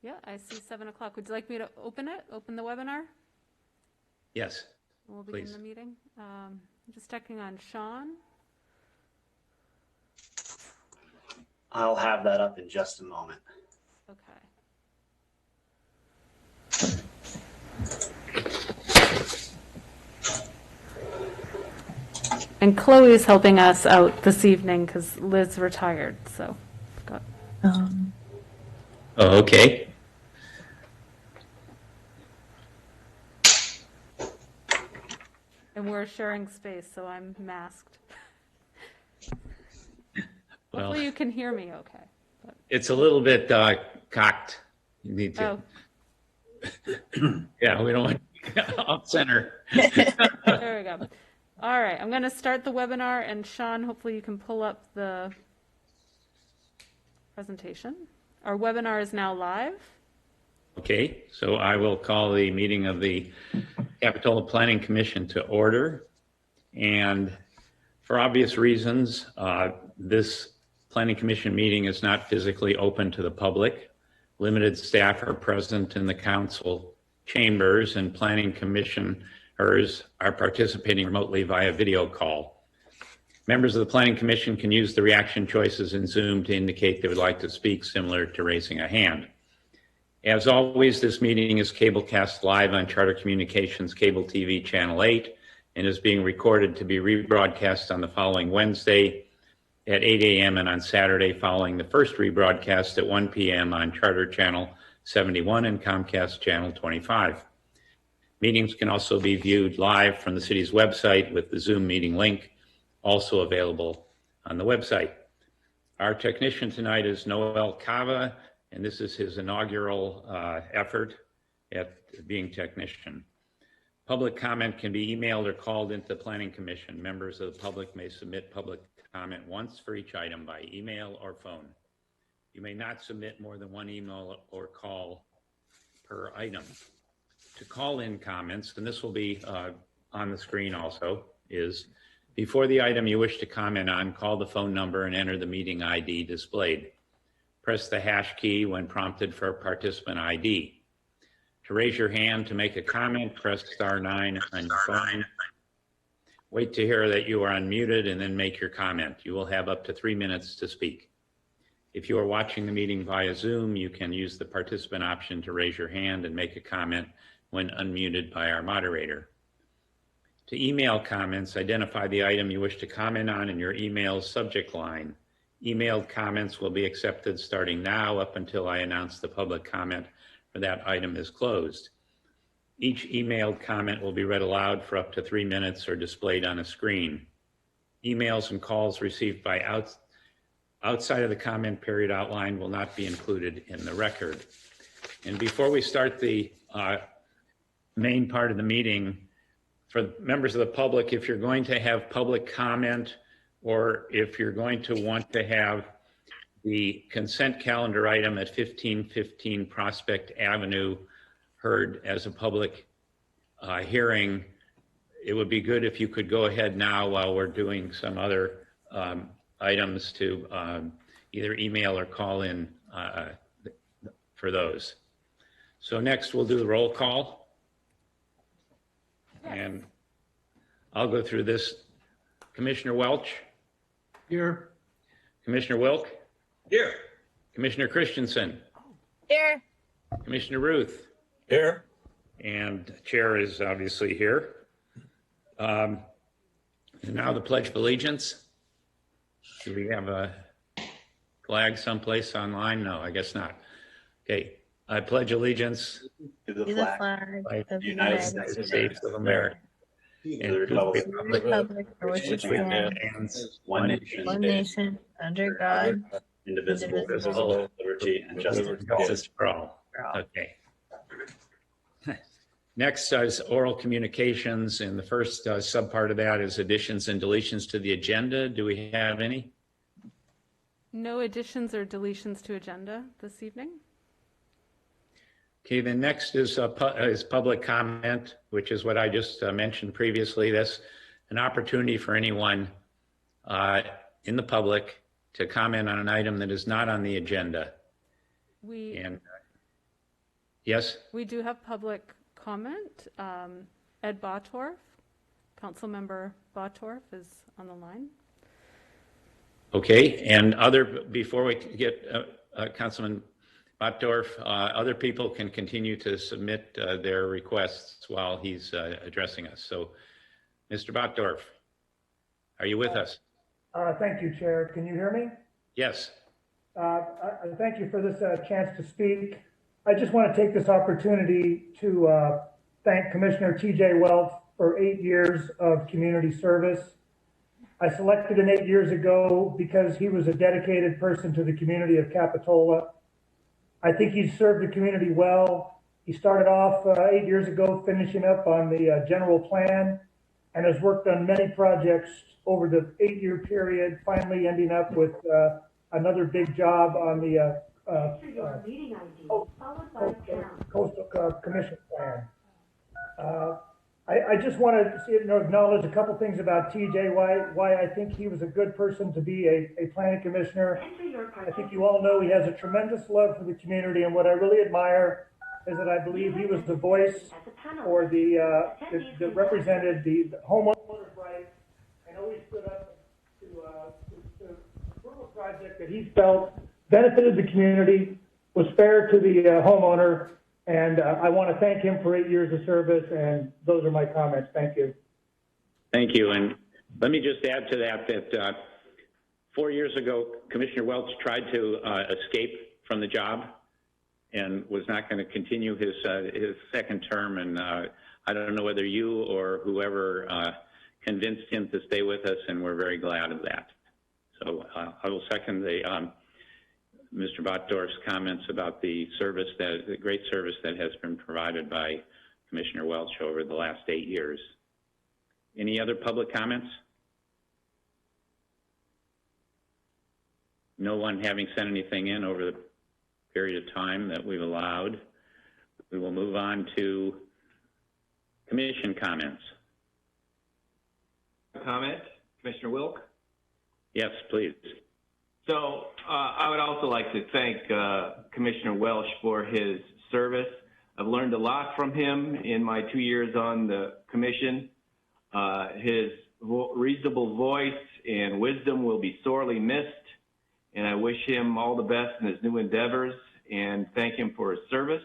Yeah, I see 7 o'clock. Would you like me to open the webinar? Yes, We'll begin please. the meeting. Just checking on Sean. I'll have that up in just a moment. Okay. And Chloe's helping us out this evening because Liz retired, so got. Oh, okay. And we're sharing space, so I'm masked. Well, Hopefully you can hear me okay. But, it's a little bit cocked. You need to. Yeah, we don't want off center. there we go. All right, I'm going to start the webinar, and Sean, hopefully you can pull up the presentation. Our webinar is now live. Okay, so I will call the meeting of the Capitola Planning Commission to order. And for obvious reasons, this Planning Commission meeting is not physically open to the public. Limited staff are present in the council chambers, and Planning Commissioners are participating remotely via video call. Members of the Planning Commission can use the reaction choices in Zoom to indicate they would like to speak, similar to raising a hand. As always, this meeting is cablecast live on Charter Communications Cable TV Channel 8 and is being recorded to be rebroadcast on the following Wednesday at 8 a.m. and on Saturday following the first rebroadcast at 1 p.m. on Charter Channel 71 and Comcast Channel 25. Meetings can also be viewed live from the city's website with the Zoom meeting link also available on the website. Our technician tonight is Noel Cava, and this is his inaugural effort at being technician. Public comment can be emailed or called into the Planning Commission. Members of the public may submit public comment once for each item by email or phone. You may not submit more than one email or call per item. To call in comments, and this will be on the screen also, is before the item you wish to comment on, call the phone number and enter the meeting ID displayed. Press the hash key when prompted for participant ID. To raise your hand to make a comment, press *9 on your phone. Wait to hear that you are unmuted and then make your comment. You will have up to 3 minutes to speak. If you are watching the meeting via Zoom, you can use the participant option to raise your hand and make a comment when unmuted by our moderator. To email comments, identify the item you wish to comment on in your email's subject line. Emailed comments will be accepted starting now up until I announce the public comment for that item is closed. Each emailed comment will be read aloud for up to 3 minutes or displayed on a screen. Emails and calls received by outside of the comment period outlined will not be included in the record. And before we start the main part of the meeting, for members of the public, if you're going to have public comment or if you're going to want to have the consent calendar item at 1515 Prospect Avenue heard as a public hearing, it would be good if you could go ahead now while we're doing some other items to either email or call in for those. So next we'll do the roll call. Yes. And I'll go through this. Commissioner Welch? Here. Commissioner Wilk? Here. Commissioner Christensen? Here. Commissioner Ruth? Here. And Chair is obviously here. And now the Pledge of Allegiance. Do we have a flag someplace online? No, I guess not. Okay. I pledge allegiance To the To the flag flag of of the United States of America and and the to the republic Republic for which it which stands, stands, one nation, one nation, under God, indivisible, indivisible, with liberty and justice. justice for all. for all. Okay. Next is oral communications, and the first subpart of that is additions and deletions to the agenda. Do we have any? No additions or deletions to agenda this evening. Okay, then next is public comment, which is what I just mentioned previously. That's an opportunity for anyone in the public to comment on an item that is not on the agenda. We Yes? We do have public comment. Ed Bottorff, Councilmember Bottorff is on the line. Okay, and before we get Councilman Botdorf, other people can continue to submit their requests while he's addressing us. So, Mr. Botdorf, are you with us? Thank you, Chair. Can you hear me? Yes. I thank you for this chance to speak. I just want to take this opportunity to thank Commissioner TJ Welch for 8 years of community service. I selected him 8 years ago because he was a dedicated person to the community of Capitola. I think he's served the community well. He started off 8 years ago finishing up on the general plan and has worked on many projects over the 8-year period, finally ending up with another big job on the Coastal Commission plan. I just want to acknowledge a couple things about TJ, why I think he was a good person to be a planning commissioner. I think you all know he has a tremendous love for the community, and what I really admire is that I believe he was the voice for that represented the homeowner's rights and always stood up to approve a project that he felt benefited the community, was fair to the homeowner, and I want to thank him for 8 years of service, and those are my comments. Thank you. Thank you. And let me just add to that 4 years ago, Commissioner Welch tried to escape from the job and was not going to continue his second term. And I don't know whether you or whoever convinced him to stay with us, and we're very glad of that. So I will second Mr. Botdorf's comments about the great service that has been provided by Commissioner Welch over the last 8 years. Any other public comments? No one having sent anything in over the period of time that we've allowed. We will move on to commission comments. Comment, Commissioner Wilk. Yes, please. So I would also like to thank Commissioner Welch for his service. I've learned a lot from him in my 2 years on the commission. His reasonable voice and wisdom will be sorely missed, and I wish him all the best in his new endeavors and thank him for his service.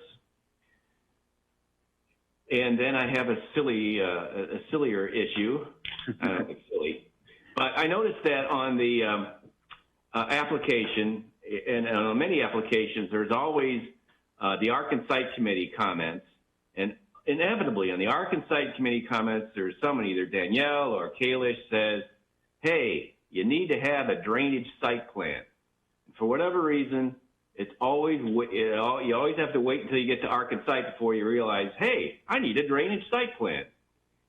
And then I have a sillier issue. I don't think silly, but I noticed that on the application, and on many applications, there's always the Arc and Site Committee comments, and inevitably on the Arc and Site Committee comments, there's someone, either Danielle or Kalish, says, hey, you need to have a drainage site plan. And for whatever reason, you always have to wait until you get to Arc and Site before you realize, hey, I need a drainage site plan.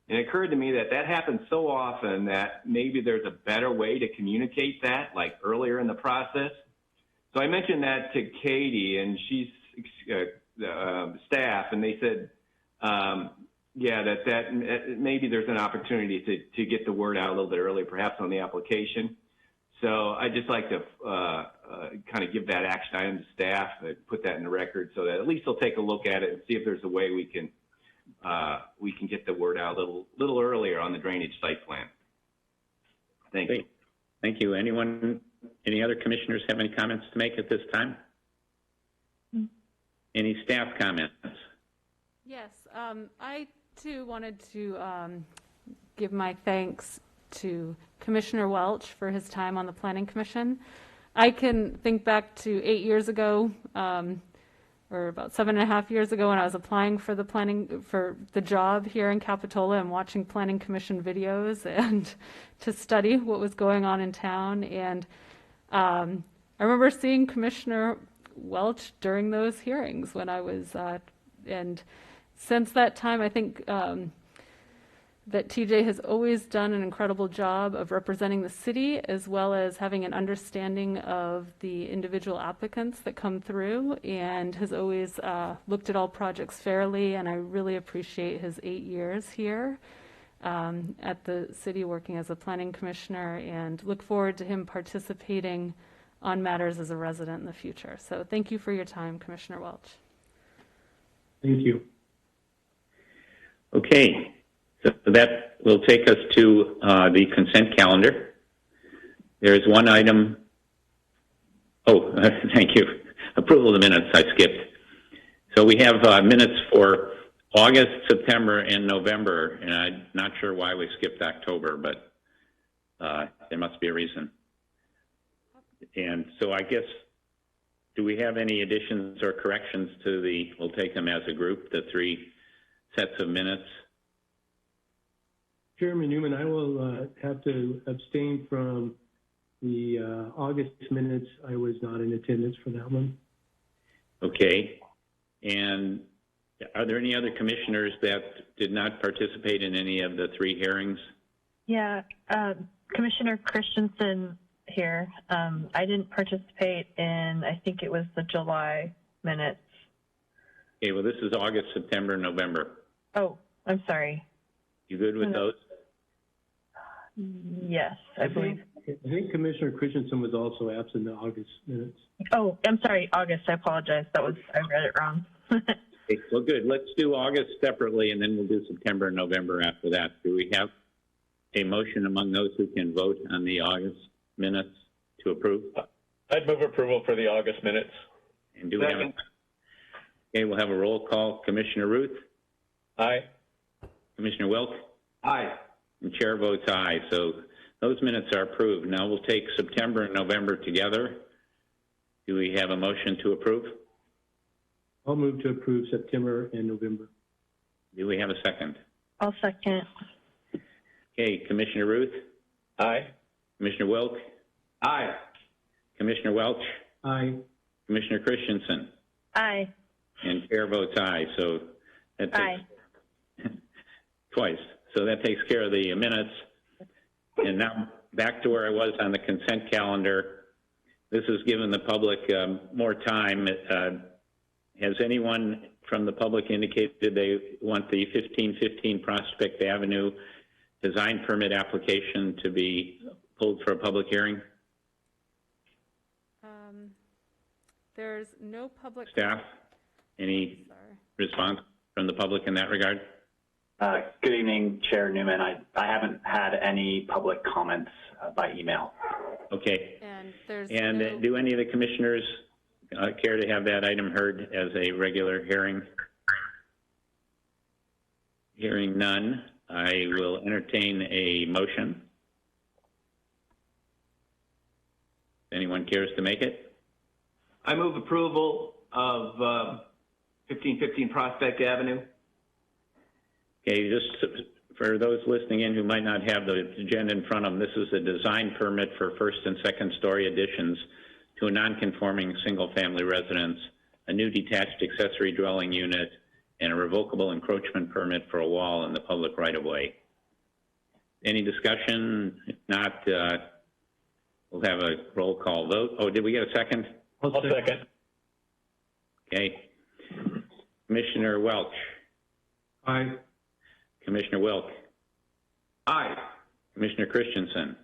And it occurred to me that happens so often that maybe there's a better way to communicate that, like earlier in the process. So I mentioned that to Katie and she's staff, and they said, yeah, that maybe there's an opportunity to get the word out a little bit earlier, perhaps on the application. So I'd just like to kind of give that action item to staff, put that in the record so that at least they'll take a look at it and see if there's a way we can get the word out a little earlier on the drainage site plan. Thank you. Thank you. Any other commissioners have any comments to make at this time? Any staff comments? Yes, I too wanted to give my thanks to Commissioner Welch for his time on the Planning Commission. I can think back to 8 years ago, or about 7.5 years ago, when I was applying for the job here in Capitola and watching Planning Commission videos and to study what was going on in town. And I remember seeing Commissioner Welch during those hearings when I was, and since that time, I think that TJ has always done an incredible job of representing the city, as well as having an understanding of the individual applicants that come through, and has always looked at all projects fairly. And I really appreciate his 8 years here at the city working as a planning commissioner, and look forward to him participating on matters as a resident in the future. So thank you for your time, Commissioner Welch. Thank you. Okay, so that will take us to the consent calendar. There's one item. Oh, thank you. Approval of the minutes, I skipped. So we have minutes for August, September, and November, and I'm not sure why we skipped October, but there must be a reason. And so I guess, do we have any additions or corrections to we'll take them as a group, the three sets of minutes? Chairman Newman, I will have to abstain from the August minutes. I was not in attendance for that one. Okay. And are there any other commissioners that did not participate in any of the three hearings? Yeah, Commissioner Christensen here. I didn't participate in, I think it was the July minutes. Okay, well, this is August, September, November. Oh, I'm sorry. You good with those? Yes, I believe. I think Commissioner Christensen was also absent in the August minutes. Oh, I'm sorry, August. I apologize. I read it wrong. Okay, well, good. Let's do August separately, and then we'll do September and November after that. Do we have a motion among those who can vote on the August minutes to approve? I'd move approval for the August minutes. And do we have okay, we'll have a roll call. Commissioner Ruth? Aye. Commissioner Wilk? Aye. And chair votes aye. So those minutes are approved. Now we'll take September and November together. Do we have a motion to approve? I'll move to approve September and November. Do we have a second? I'll second. Okay, Commissioner Ruth? Aye. Commissioner Wilk? Aye. Commissioner Welch? Aye. Commissioner Christensen? Aye. And chair votes aye. So that takes Aye. twice. So that takes care of the minutes. And now back to where I was on the consent calendar. This has given the public more time. Has anyone from the public indicated they want the 1515 Prospect Avenue design permit application to be pulled for a public hearing? There's no public. Staff, any response from the public in that regard? Good evening, Chair Newman. I haven't had any public comments by email. Okay. And there's And do any of the commissioners care to have that item heard as a regular hearing? Hearing none, I will entertain a motion. If anyone cares to make it? I move approval of 1515 Prospect Avenue. Okay, just for those listening in who might not have the agenda in front of them, this is a design permit for first and second story additions to a non-conforming single-family residence, a new detached accessory dwelling unit, and a revocable encroachment permit for a wall in the public right-of-way. Any discussion? If not, we'll have a roll call vote. Oh, did we get a second? I'll second. Okay. Commissioner Welch. Aye. Commissioner Wilk. Aye. Commissioner Christensen.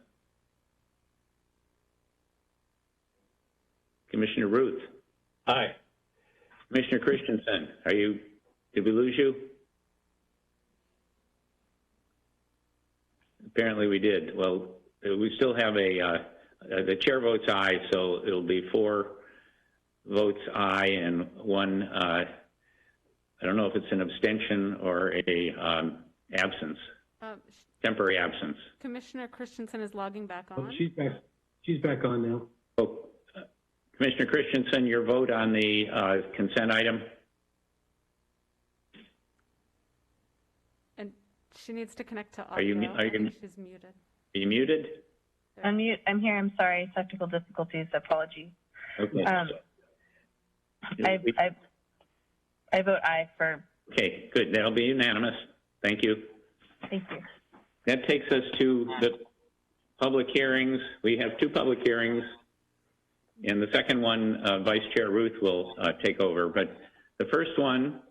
Commissioner Ruth. Aye. Commissioner Christensen, did we lose you? Apparently we did. Well, we still have the chair votes aye, so it'll be 4 votes aye and 1, I don't know if it's an abstention or a absence, temporary absence. Commissioner Christensen is logging back on. Oh, she's back. She's back on now. Oh, Commissioner Christensen, your vote on the consent item? And she needs to connect to audio. Are you She's muted. Are you muted? I'm here. I'm sorry. Technical difficulties. Apologies. Okay. I vote aye for. Okay, good. That'll be unanimous. Thank you. Thank you. That takes us to the public hearings. We have 2 public hearings, and the second one, Vice Chair Ruth will take over. But the first one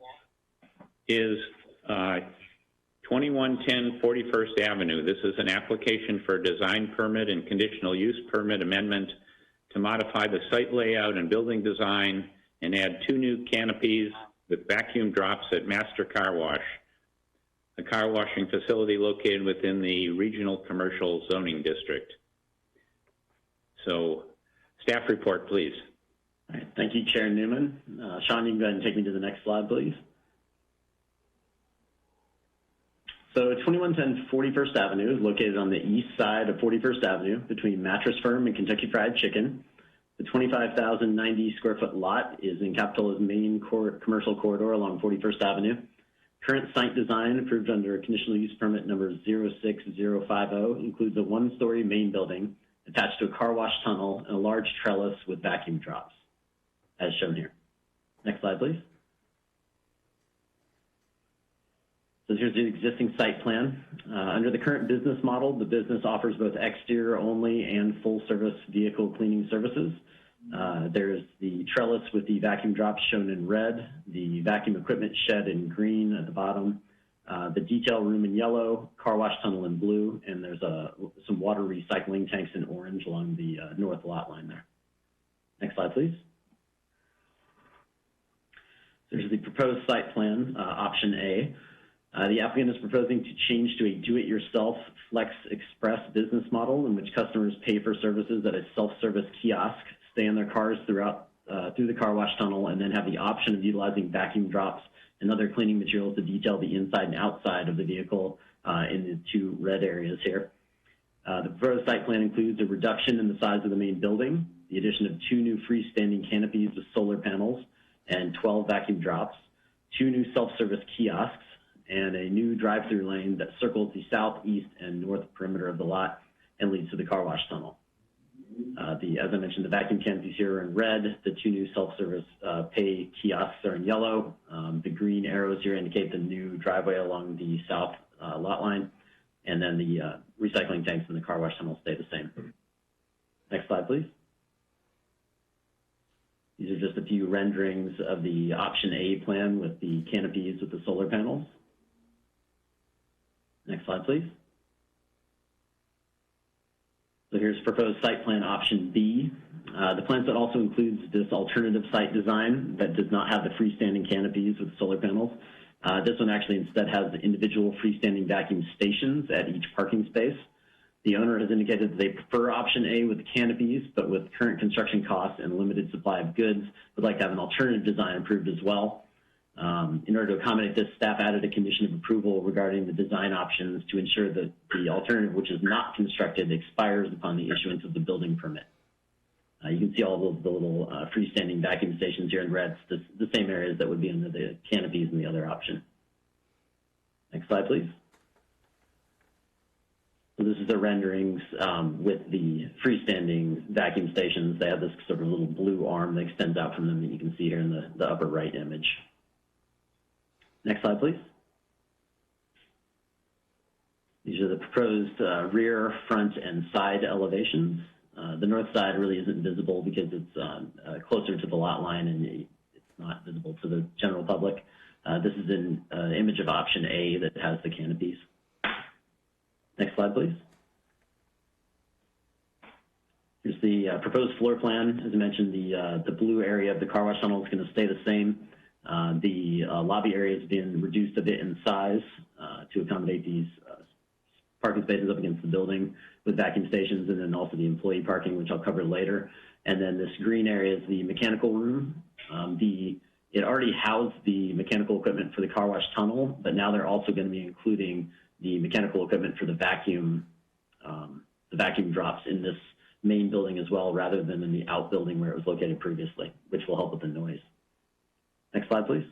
is 2110 41st Avenue. This is an application for a design permit and conditional use permit amendment to modify the site layout and building design and add 2 new canopies with vacuum drops at Master Car Wash, a car washing facility located within the Regional Commercial Zoning District. So, staff report, please. All right, thank you, Chair Newman. Sean, you can go ahead and take me to the next slide, please. So 2110 41st Avenue is located on the east side of 41st Avenue between Mattress Firm and Kentucky Fried Chicken. The 25,090 square foot lot is in Capitola's main commercial corridor along 41st Avenue. Current site design approved under Conditional Use Permit number 06050 includes a one-story main building attached to a car wash tunnel and a large trellis with vacuum drops, as shown here. Next slide, please. So here's the existing site plan. Under the current business model, the business offers both exterior only and full service vehicle cleaning services. There's the trellis with the vacuum drops shown in red, the vacuum equipment shed in green at the bottom, the detail room in yellow, car wash tunnel in blue, and there's some water recycling tanks in orange along the north lot line there. Next slide, please. There's the proposed site plan, option A. The applicant is proposing to change to a do-it-yourself Flex Express business model in which customers pay for services at a self-service kiosk, stay in their cars through the car wash tunnel, and then have the option of utilizing vacuum drops and other cleaning materials to detail the inside and outside of the vehicle in the two red areas here. The proposed site plan includes a reduction in the size of the main building, the addition of 2 new freestanding canopies with solar panels and 12 vacuum drops, 2 new self-service kiosks, and a new drive-through lane that circles the south, east, and north perimeter of the lot and leads to the car wash tunnel. As I mentioned, the vacuum canopies here are in red. The 2 new self-service pay kiosks are in yellow. The green arrows here indicate the new driveway along the south lot line. And then the recycling tanks in the car wash tunnel stay the same. Next slide, please. These are just a few renderings of the option A plan with the canopies with the solar panels. Next slide, please. So here's proposed site plan option B. The plan set also includes this alternative site design that does not have the freestanding canopies with solar panels. This one actually instead has the individual freestanding vacuum stations at each parking space. The owner has indicated that they prefer option A with the canopies, but with current construction costs and limited supply of goods, would like to have an alternative design approved as well. In order to accommodate this, staff added a condition of approval regarding the design options to ensure that the alternative, which is not constructed, expires upon the issuance of the building permit. You can see all of the little freestanding vacuum stations here in red, the same areas that would be under the canopies in the other option. Next slide, please. So this is the renderings with the freestanding vacuum stations. They have this sort of little blue arm that extends out from them that you can see here in the upper right image. Next slide, please. These are the proposed rear, front, and side elevations. The north side really isn't visible because it's closer to the lot line and it's not visible to the general public. This is an image of option A that has the canopies. Next slide, please. Here's the proposed floor plan. As I mentioned, the blue area of the car wash tunnel is going to stay the same. The lobby area has been reduced a bit in size to accommodate these parking spaces up against the building with vacuum stations, and then also the employee parking, which I'll cover later. And then this green area is the mechanical room. It already housed the mechanical equipment for the car wash tunnel, but now they're also going to be including the mechanical equipment for the vacuum drops in this main building as well, rather than in the outbuilding where it was located previously, which will help with the noise. Next slide, please.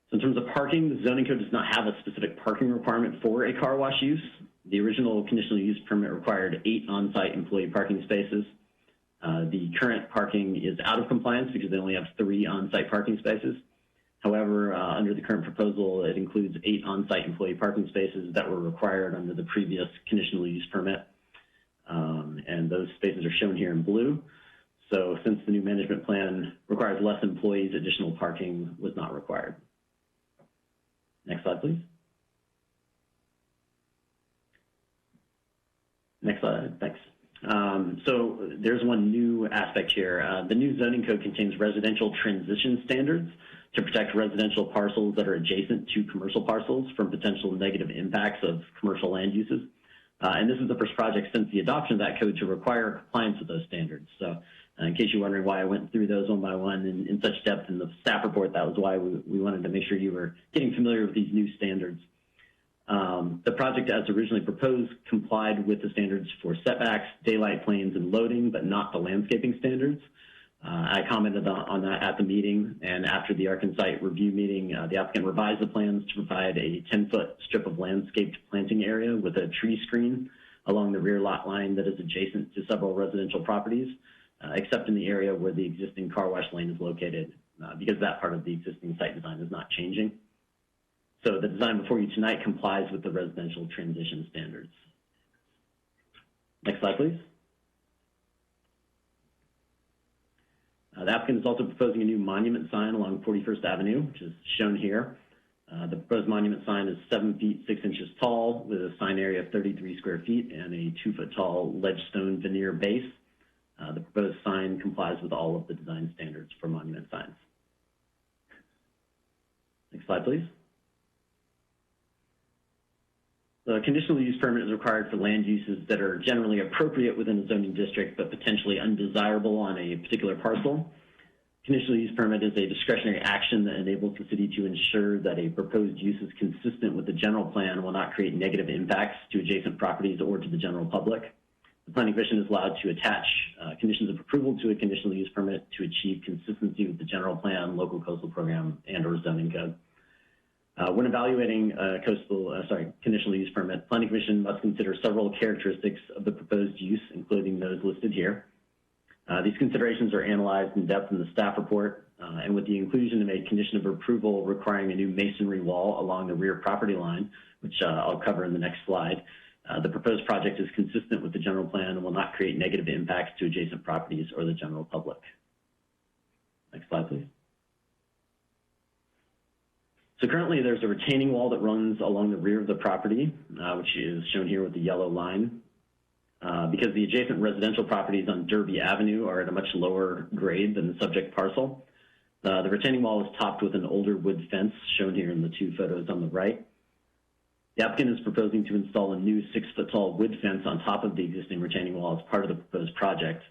So in terms of parking, the zoning code does not have a specific parking requirement for a car wash use. The original conditional use permit required 8 on-site employee parking spaces. The current parking is out of compliance because they only have 3 on-site parking spaces. However, under the current proposal, it includes 8 on-site employee parking spaces that were required under the previous conditional use permit. And those spaces are shown here in blue. So since the new management plan requires less employees, additional parking was not required. Next slide, please. Next slide, thanks. So there's one new aspect here. The new zoning code contains residential transition standards to protect residential parcels that are adjacent to commercial parcels from potential negative impacts of commercial land uses. And this is the first project since the adoption of that code to require compliance with those standards. So in case you're wondering why I went through those one by one in such depth in the staff report, that was why we wanted to make sure you were getting familiar with these new standards. The project as originally proposed complied with the standards for setbacks, daylight planes, and loading, but not the landscaping standards. I commented on that at the meeting, and after the Arkansas review meeting, the applicant revised the plans to provide a 10-foot strip of landscaped planting area with a tree screen along the rear lot line that is adjacent to several residential properties, except in the area where the existing car wash lane is located, because that part of the existing site design is not changing. So the design before you tonight complies with the residential transition standards. Next slide, please. The applicant is also proposing a new monument sign along 41st Avenue, which is shown here. The proposed monument sign is 7 feet 6 inches tall with a sign area of 33 square feet and a 2-foot tall ledgestone veneer base. The proposed sign complies with all of the design standards for monument signs. Next slide, please. The conditional use permit is required for land uses that are generally appropriate within a zoning district, but potentially undesirable on a particular parcel. Conditional use permit is a discretionary action that enables the city to ensure that a proposed use is consistent with the general plan and will not create negative impacts to adjacent properties or to the general public. The Planning Commission is allowed to attach conditions of approval to a conditional use permit to achieve consistency with the general plan, local coastal program, and/or zoning code. When evaluating conditional use permit, Planning Commission must consider several characteristics of the proposed use, including those listed here. These considerations are analyzed in depth in the staff report, and with the inclusion of a condition of approval requiring a new masonry wall along the rear property line, which I'll cover in the next slide, the proposed project is consistent with the general plan and will not create negative impacts to adjacent properties or the general public. Next slide, please. So currently there's a retaining wall that runs along the rear of the property, which is shown here with the yellow line. Because the adjacent residential properties on Derby Avenue are at a much lower grade than the subject parcel, the retaining wall is topped with an older wood fence shown here in the 2 photos on the right. The applicant is proposing to install a new 6-foot tall wood fence on top of the existing retaining wall as part of the proposed project.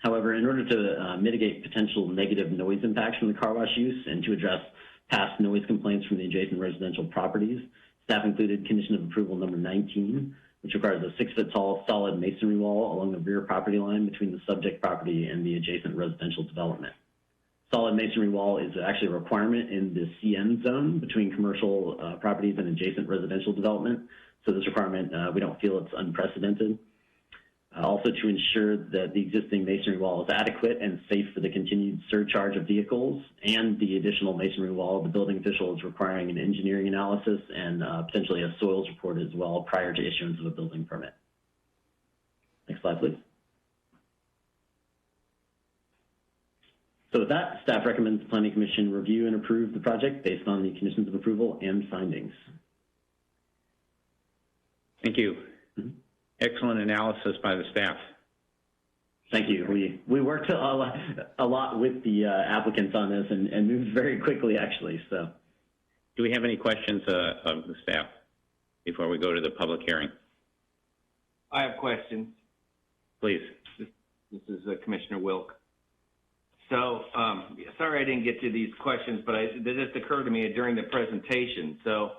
However, in order to mitigate potential negative noise impacts from the car wash use and to address past noise complaints from the adjacent residential properties, staff included condition of approval number 19, which requires a 6-foot tall solid masonry wall along the rear property line between the subject property and the adjacent residential development. Solid masonry wall is actually a requirement in the CN zone between commercial properties and adjacent residential development. So this requirement, we don't feel it's unprecedented. Also to ensure that the existing masonry wall is adequate and safe for the continued surcharge of vehicles, and the additional masonry wall, the building official is requiring an engineering analysis and potentially a soils report as well prior to issuance of a building permit. Next slide, please. So with that, staff recommends the Planning Commission review and approve the project based on the conditions of approval and findings. Thank you. Excellent analysis by the staff. Thank you. We worked a lot with the applicants on this and moved very quickly, actually. So, do we have any questions of the staff before we go to the public hearing? I have questions. Please. This is Commissioner Wilk. So, sorry I didn't get to these questions, but they just occurred to me during the presentation. So,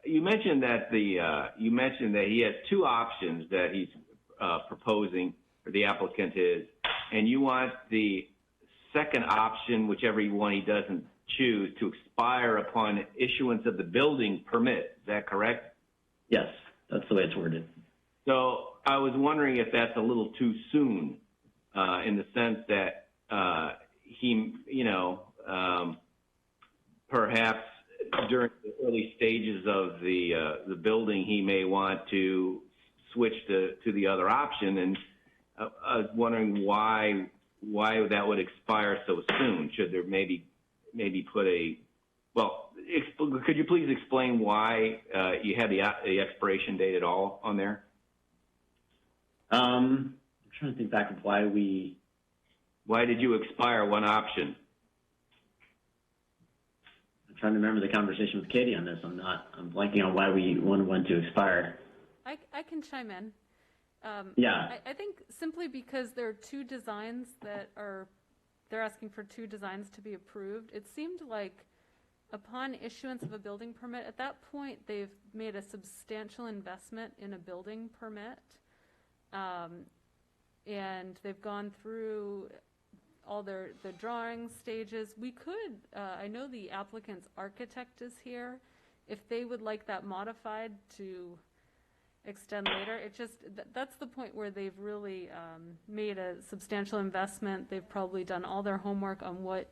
you mentioned that he has 2 options that he's proposing, or the applicant is, and you want the second option, whichever one he doesn't choose, to expire upon issuance of the building permit. Is that correct? Yes, that's the way it's worded. So I was wondering if that's a little too soon, in the sense that he, perhaps during the early stages of the building, he may want to switch to the other option, and I was wondering why that would expire so soon. Should there maybe put a, well, could you please explain why you have the expiration date at all on there? I'm trying to think back of why did you expire one option? I'm trying to remember the conversation with Katie on this. I'm blanking on why we wanted to expire. I can chime in. Yeah. I think simply because there are two designs they're asking for two designs to be approved. It seemed like upon issuance of a building permit, at that point, they've made a substantial investment in a building permit. And they've gone through all the drawing stages. We could, I know the applicant's architect is here. If they would like that modified to extend later, that's the point where they've really made a substantial investment. They've probably done all their homework on what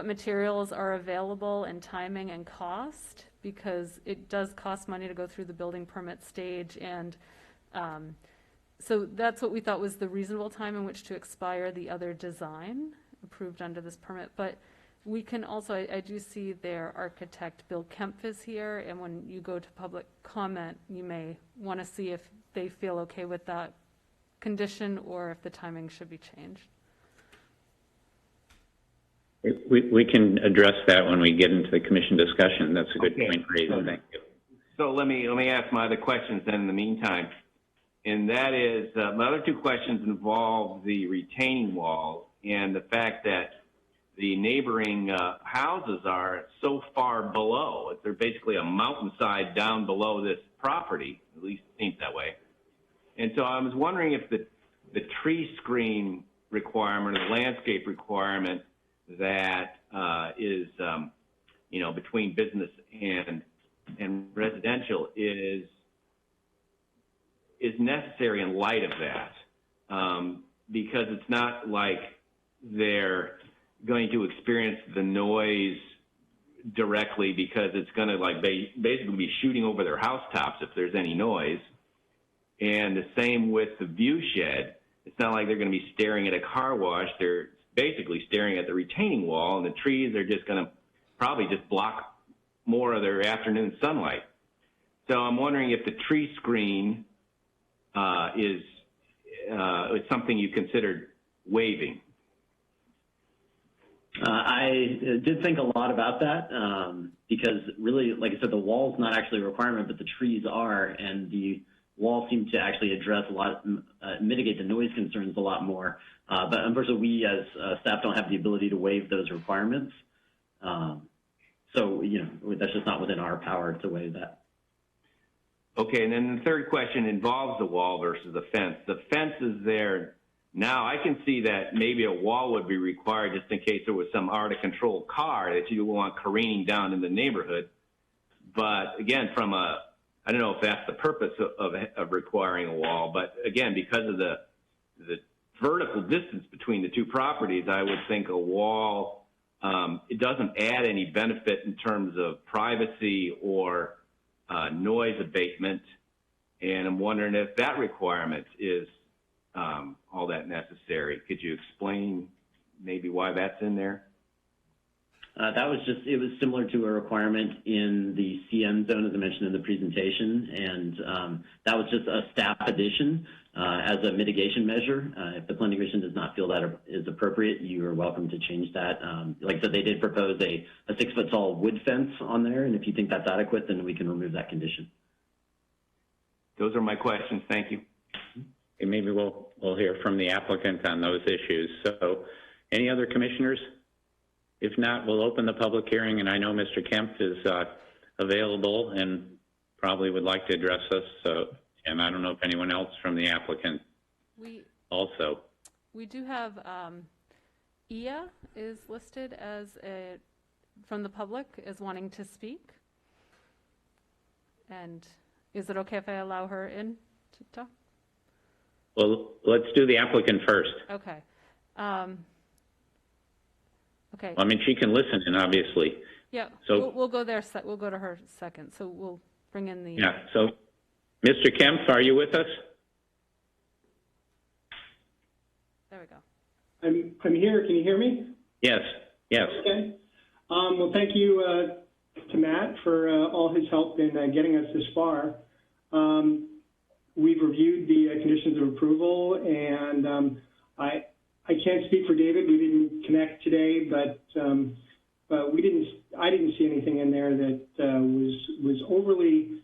materials are available and timing and cost, because it does cost money to go through the building permit stage. And so that's what we thought was the reasonable time in which to expire the other design approved under this permit. But we can also, I do see their architect, Bill Kempf, is here, and when you go to public comment, you may want to see if they feel okay with that condition or if the timing should be changed. We can address that when we get into the commission discussion. That's a good point raised. Thank you. So let me ask my other questions then in the meantime. And that is, my other two questions involve the retaining wall and the fact that the neighboring houses are so far below. They're basically a mountainside down below this property, at least it seems that way. And so I was wondering if the tree screen requirement or the landscape requirement that is, between business and residential is necessary in light of that, because it's not like they're going to experience the noise directly, because it's going to basically be shooting over their housetops if there's any noise. And the same with the view shed. It's not like they're going to be staring at a car wash. They're basically staring at the retaining wall, and the trees are just going to probably just block more of their afternoon sunlight. So I'm wondering if the tree screen is something you considered waiving. I did think a lot about that, because really, like I said, the wall's not actually a requirement, but the trees are, and the wall seemed to actually address mitigate the noise concerns a lot more. But unfortunately, we as staff don't have the ability to waive those requirements. So, that's just not within our power to waive that. Okay, and then the third question involves the wall versus the fence. The fence is there now. I can see that maybe a wall would be required just in case there was some out-of-control car that you want careening down in the neighborhood. But again, I don't know if that's the purpose of requiring a wall, but again, because of the vertical distance between the two properties, I would think a wall, it doesn't add any benefit in terms of privacy or noise abatement. And I'm wondering if that requirement is all that necessary. Could you explain maybe why that's in there? It was similar to a requirement in the CN zone, as I mentioned in the presentation, and that was just a staff addition as a mitigation measure. If the planning commission does not feel that is appropriate, you are welcome to change that. Like I said, they did propose a 6-foot tall wood fence on there, and if you think that's adequate, then we can remove that condition. Those are my questions. Thank you. And maybe we'll hear from the applicant on those issues. So, any other commissioners? If not, we'll open the public hearing, and I know Mr. Kempf is available and probably would like to address us. So, and I don't know if anyone else from the applicant also. We do have Ia is listed as from the public as wanting to speak. And is it okay if I allow her in to talk? Well, let's do the applicant first. Okay. Okay. I mean, she can listen in, obviously. Yeah. So we'll go there. We'll go to her second. So we'll bring in the. Yeah. So, Mr. Kempf, are you with us? There we go. I'm here. Can you hear me? Yes. Yes. Okay. Well, thank you to Matt for all his help in getting us this far. we've reviewed the conditions of approval, and I can't speak for David. We didn't connect today, but I didn't see anything in there that was overly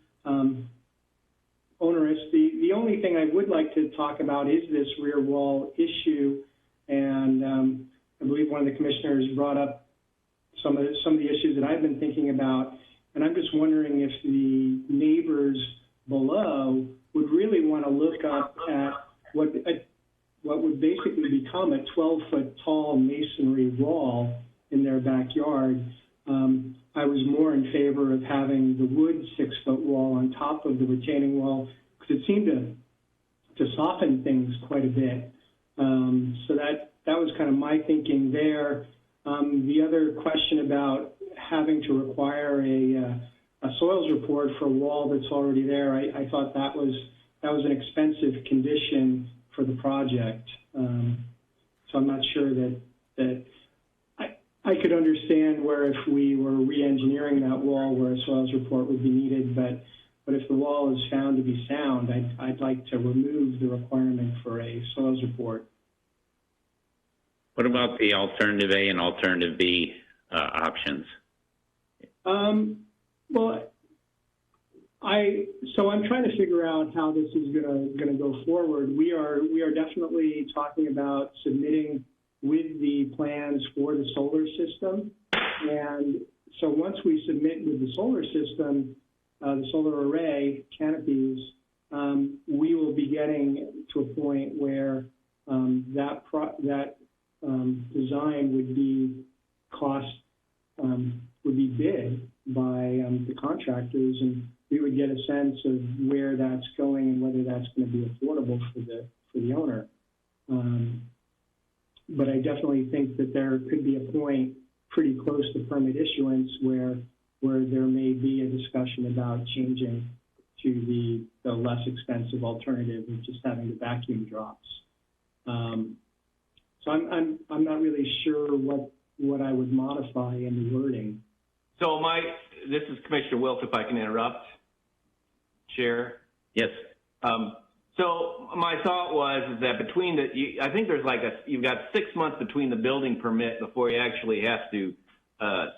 onerous. The only thing I would like to talk about is this rear wall issue, and I believe one of the commissioners brought up some of the issues that I've been thinking about, and I'm just wondering if the neighbors below would really want to look up at what would basically become a 12-foot tall masonry wall in their backyard. I was more in favor of having the wood 6-foot wall on top of the retaining wall because it seemed to soften things quite a bit. So that was kind of my thinking there. The other question about having to require a soils report for a wall that's already there, I thought that was an expensive condition for the project. So I'm not sure that I could understand where if we were re-engineering that wall where a soils report would be needed, but if the wall is found to be sound, I'd like to remove the requirement for a soils report. What about the alternative A and alternative B options? Well, so I'm trying to figure out how this is going to go forward. We are definitely talking about submitting with the plans for the solar system, and so once we submit with the solar system, the solar array Canopies, we will be getting to a point where that design would be bid by the contractors, and we would get a sense of where that's going and whether that's going to be affordable for the owner. But I definitely think that there could be a point pretty close to permit issuance where there may be a discussion about changing to the less expensive alternative of just having the vacuum drops. So I'm not really sure what I would modify in the wording. So this is Commissioner Wilk, if I can interrupt, Chair. Yes. So my thought was that I think there's you've got 6 months between the building permit before you actually have to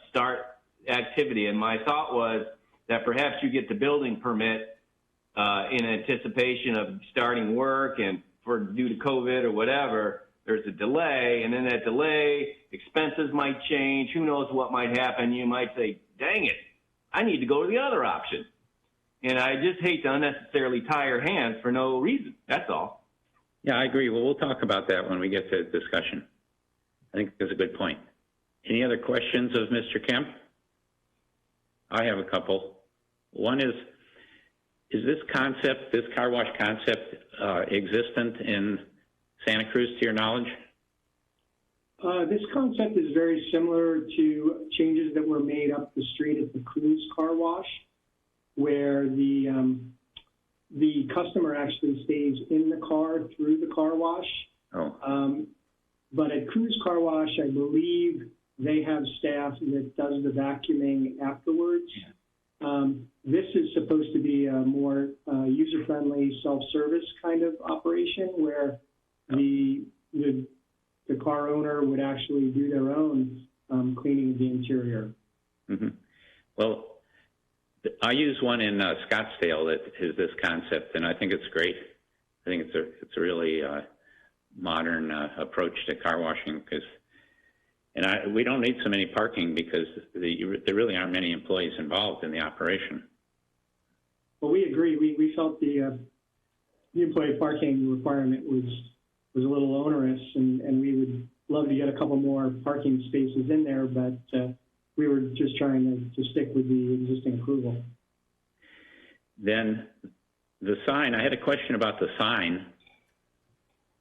start activity. And my thought was that perhaps you get the building permit in anticipation of starting work, and due to COVID or whatever, there's a delay, and then that delay, expenses might change. Who knows what might happen? You might say, dang it, I need to go to the other option. And I just hate to unnecessarily tie your hands for no reason. That's all. Yeah, I agree. Well, we'll talk about that when we get to discussion. I think that's a good point. Any other questions of Mr. Kemp? I have a couple. One is this car wash concept, existent in Santa Cruz to your knowledge? This concept is very similar to changes that were made up the street at the Cruz car wash, where the customer actually stays in the car through the car wash. Oh. But at Cruz Car Wash, I believe they have staff that does the vacuuming afterwards. Yeah. This is supposed to be a more user-friendly, self-service kind of operation where the car owner would actually do their own cleaning of the interior. Mm-hmm. Well, I use one in Scottsdale that is this concept, and I think it's great. I think it's a really modern approach to car washing, we don't need so many parking because there really aren't many employees involved in the operation. Well, we agree. We felt the employee parking requirement was a little onerous, and we would love to get a couple more parking spaces in there, but we were just trying to stick with the existing approval. Then the sign, I had a question about the sign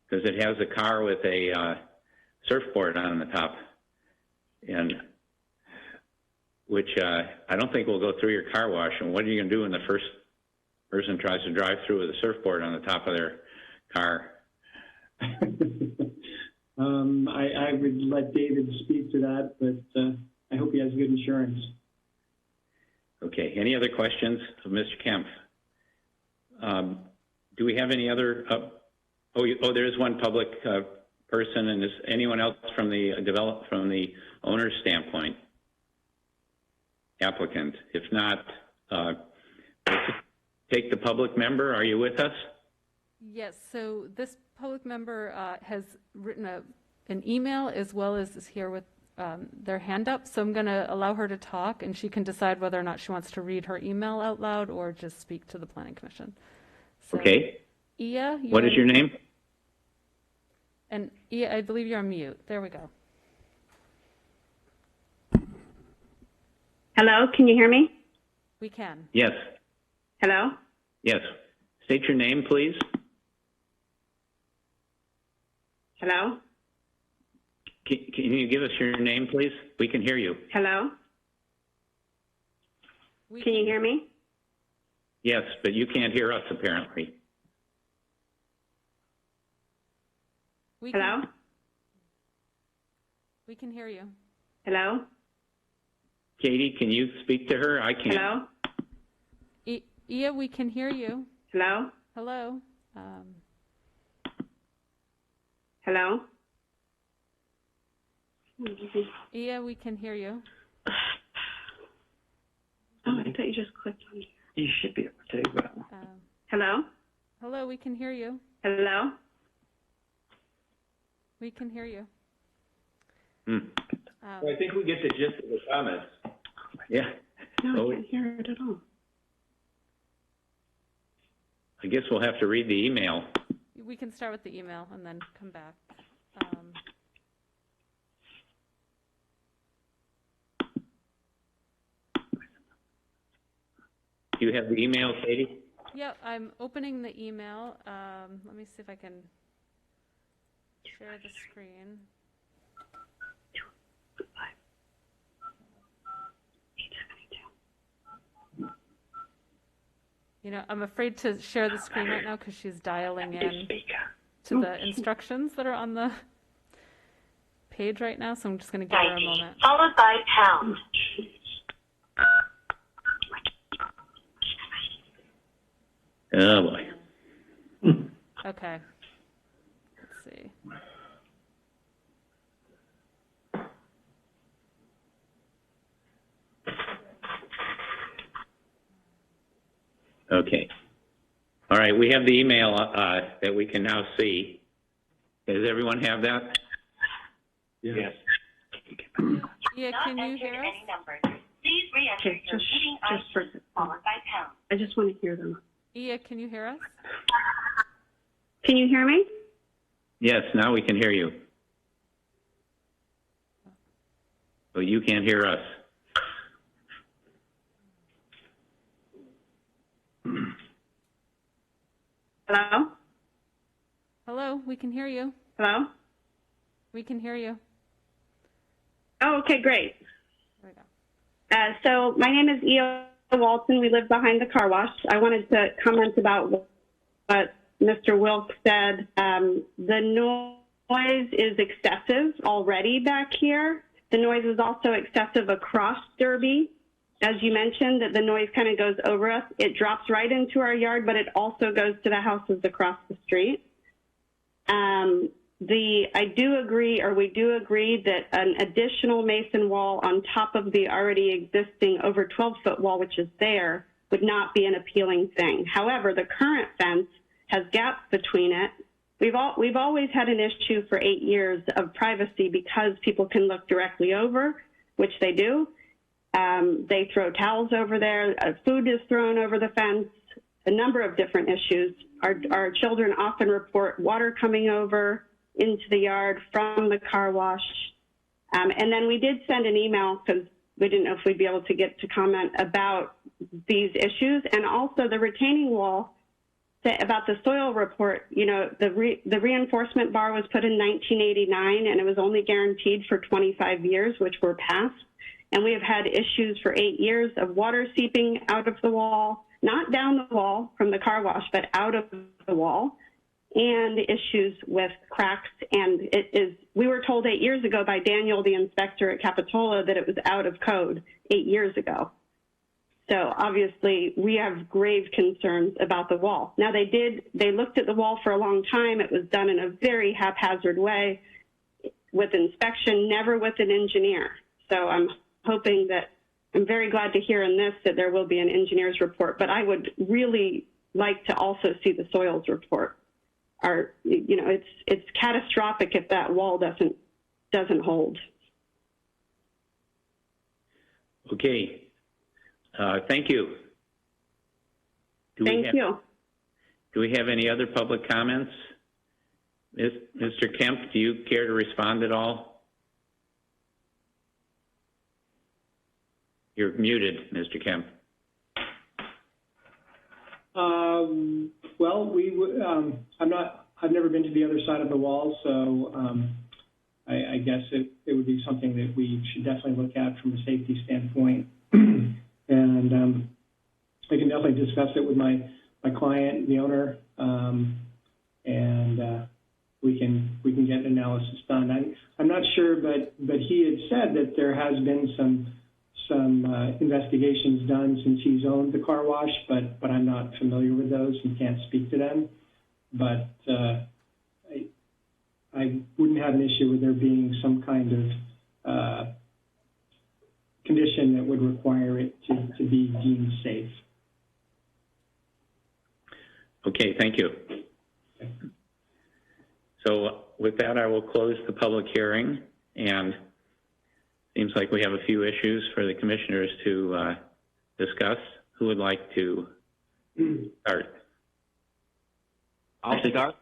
because it has a car with a surfboard on the top, and which I don't think will go through your car wash. And what are you going to do when the first person tries to drive through with a surfboard on the top of their car? I would let David speak to that, but I hope he has good insurance. Okay. Any other questions of Mr. Kemp? do we have any other, there is one public person, and is anyone else from the owner's standpoint? Applicant. If not, take the public member. Are you with us? Yes, so this public member has written an email as well as is here with their hand up. So I'm going to allow her to talk, and she can decide whether or not she wants to read her email out loud or just speak to the Planning Commission. So, Okay. Ia, What is your name? And Ia, I believe you're on mute. There we go. Hello, can you hear me? We can. Yes. Hello? Yes. State your name, please. Hello? Can you give us your name, please? We can hear you. Hello? Can you hear me? Yes, but you can't hear us, apparently. Hello? We can hear you. Hello? Katie, can you speak to her? I can't. Hello? Ia, we can hear you. Hello? Hello? Hello? Ia, we can hear you. Oh, I thought you just clicked on here. You should be able to. Hello? Hello, we can hear you. Hello? We can hear you. I think we get the gist of the comments. Yeah. No, I can't hear it at all. I guess we'll have to read the email. We can start with the email and then come back. Do you have the email, Katie? Yeah, I'm opening the email. Let me see if I can share the screen. You know, I'm afraid to share the screen right now because she's dialing in to the instructions that are on the page right now, so I'm just going to give her a moment. Followed by pound. Oh, boy. Okay. Let's see. Okay. All right, we have the email that we can now see. Does everyone have that? Yes. Yeah, can you hear us? Please re-enter your meeting ID followed by pound. I just want to hear them. Ia, can you hear us? Can you hear me? Yes, now we can hear you. But you can't hear us. Hello? Hello, we can hear you. Hello? We can hear you. Oh, okay, great. There we go. So my name is Eo Walton. We live behind the car wash. I wanted to comment about what Mr. Wilk said. The noise is excessive already back here. The noise is also excessive across Derby. As you mentioned, that the noise kind of goes over us. It drops right into our yard, but it also goes to the houses across the street. We do agree that an additional mason wall on top of the already existing over 12-foot wall, which is there, would not be an appealing thing. However, the current fence has gaps between it. We've always had an issue for 8 years of privacy because people can look directly over, which they do. They throw towels over there. Food is thrown over the fence. A number of different issues. Our children often report water coming over into the yard from the car wash. And then we did send an email because we didn't know if we'd be able to get to comment about these issues. And also the retaining wall, about the soil report, you know, the reinforcement bar was put in 1989 and it was only guaranteed for 25 years, which were passed. And we have had issues for 8 years of water seeping out of the wall, not down the wall from the car wash, but out of the wall, and issues with cracks. And we were told 8 years ago by Daniel, the inspector at Capitola, that it was out of code 8 years ago. So obviously we have grave concerns about the wall. Now they looked at the wall for a long time. It was done in a very haphazard way with inspection, never with an engineer. So I'm very glad to hear in this that there will be an engineer's report, but I would really like to also see the soils report. It's catastrophic if that wall doesn't hold. Okay. Thank you. Thank you. Do we have any other public comments? Mr. Kemp, do you care to respond at all? You're muted, Mr. Kemp. Well, I've never been to the other side of the wall, so I guess it would be something that we should definitely look at from a safety standpoint. And I can definitely discuss it with my client, the owner, and we can get an analysis done. I'm not sure, but he had said that there has been some investigations done since he's owned the car wash, but I'm not familiar with those and can't speak to them. But I wouldn't have an issue with there being some kind of condition that would require it to be deemed safe. Okay, thank you. So with that, I will close the public hearing, and seems like we have a few issues for the commissioners to discuss. Who would like to start? I'll start.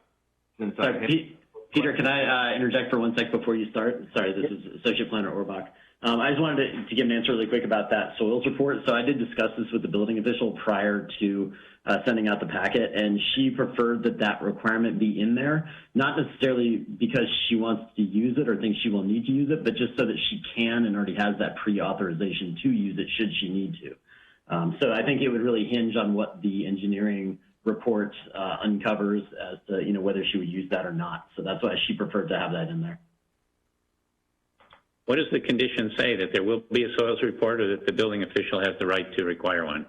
Peter, can I interject for 1 sec before you start? Sorry, this is Associate Planner Orbach. I just wanted to give an answer really quick about that soils report. So I did discuss this with the building official prior to sending out the packet, and she preferred that requirement be in there, not necessarily because she wants to use it or thinks she will need to use it, but just so that she can and already has that pre-authorization to use it should she need to. So I think it would really hinge on what the engineering report uncovers as to whether she would use that or not. So that's why she preferred to have that in there. What does the condition say, that there will be a soils report or that the building official has the right to require one?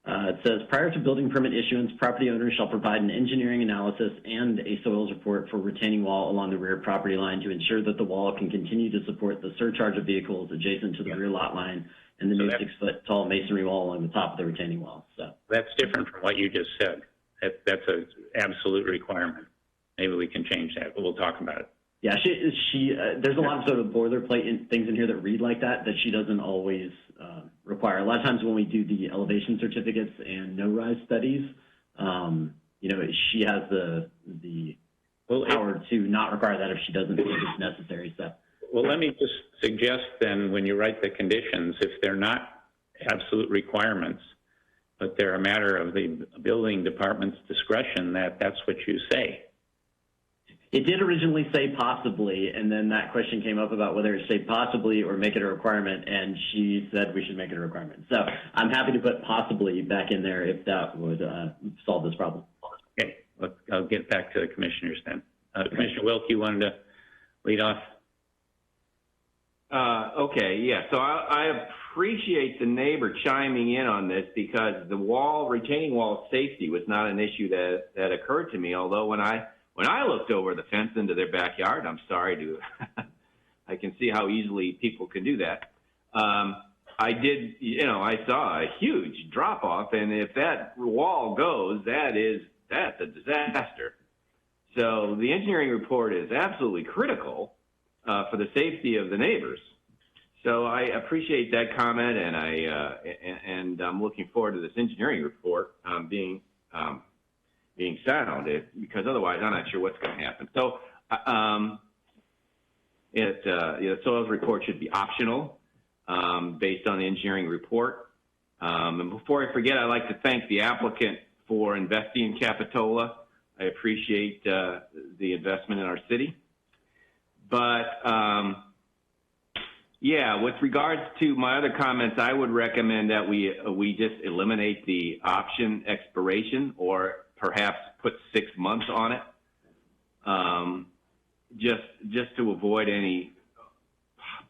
It says, prior to building permit issuance, property owners shall provide an engineering analysis and a soils report for retaining wall along the rear property line to ensure that the wall can continue to support the surcharge of vehicles adjacent to the rear lot line and the new 6-foot tall masonry wall along the top of the retaining wall. So that's different from what you just said. That's an absolute requirement. Maybe we can change that, but we'll talk about it. Yeah, there's a lot of sort of boilerplate things in here that read like that she doesn't always require. A lot of times when we do the elevation certificates and no-rise studies, she has the power to not require that if she doesn't think it's necessary. So. Well, let me just suggest then, when you write the conditions, if they're not absolute requirements, but they're a matter of the building department's discretion, that's what you say. It did originally say possibly, and then that question came up about whether it say possibly or make it a requirement, and she said we should make it a requirement. So I'm happy to put possibly back in there if that would solve this problem. Okay, I'll get back to the commissioners then. Commissioner Wilk, you wanted to lead off? Okay, yeah, so I appreciate the neighbor chiming in on this because the retaining wall safety was not an issue that occurred to me, although when I looked over the fence into their backyard, I'm sorry to, I can see how easily people can do that. I saw a huge drop off, and if that wall goes, that's a disaster. So the engineering report is absolutely critical for the safety of the neighbors. So I appreciate that comment, and I'm looking forward to this engineering report being sound, because otherwise I'm not sure what's going to happen. So the soils report should be optional based on the engineering report. And before I forget, I'd like to thank the applicant for investing in Capitola. I appreciate the investment in our city. But yeah, with regards to my other comments, I would recommend that we just eliminate the option expiration, or perhaps put 6 months on it, just to avoid any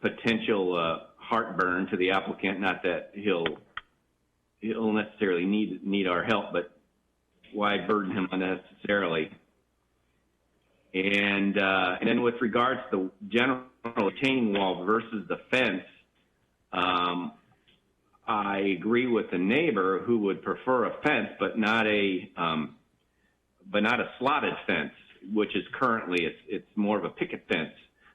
potential heartburn to the applicant. Not that he'll he'll necessarily need our help, but why burden him unnecessarily? And then with regards to the general retaining wall versus the fence, I agree with the neighbor who would prefer a fence, but not a slotted fence, which is currently it's more of a picket fence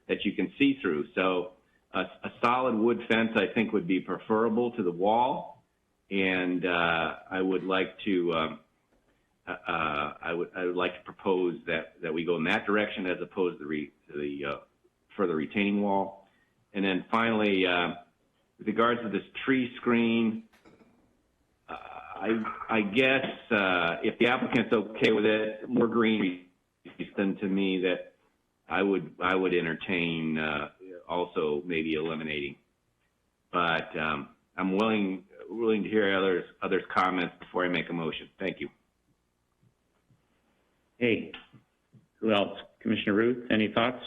that you can see through. So a solid wood fence, I think, would be preferable to the wall, and I would like to I would like to propose that we go in that direction as opposed to the further retaining wall. And then finally, with regards to this tree screen, I guess if the applicant's okay with it, more green than to me that I would entertain also maybe eliminating. But I'm willing to hear others' comments before I make a motion. Thank you. Hey, who else? Commissioner Ruth, any thoughts?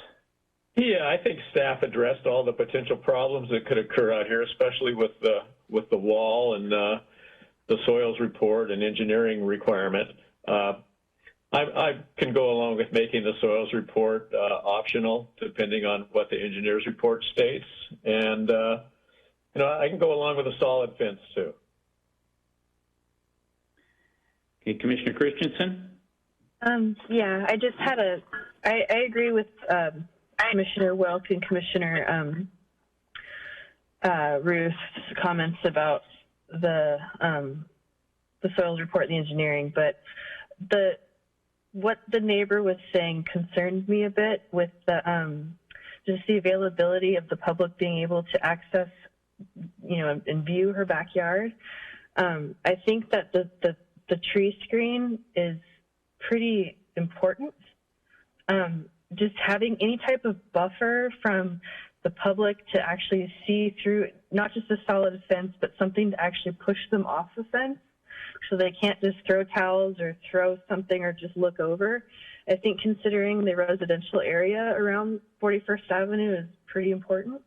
Yeah, I think staff addressed all the potential problems that could occur out here, especially with the wall and the soils report and engineering requirement. I can go along with making the soils report optional, depending on what the engineer's report states, and I can go along with a solid fence too. Okay, Commissioner Christensen. Yeah, I just had I agree with Commissioner Welk and Commissioner Ruth's comments about the soils report and the engineering, but what the neighbor was saying concerned me a bit with the just the availability of the public being able to access, and view her backyard. I think that the tree screen is pretty important. Just having any type of buffer from the public to actually see through, not just a solid fence, but something to actually push them off the fence so they can't just throw towels or throw something or just look over. I think considering the residential area around 41st Avenue is pretty important.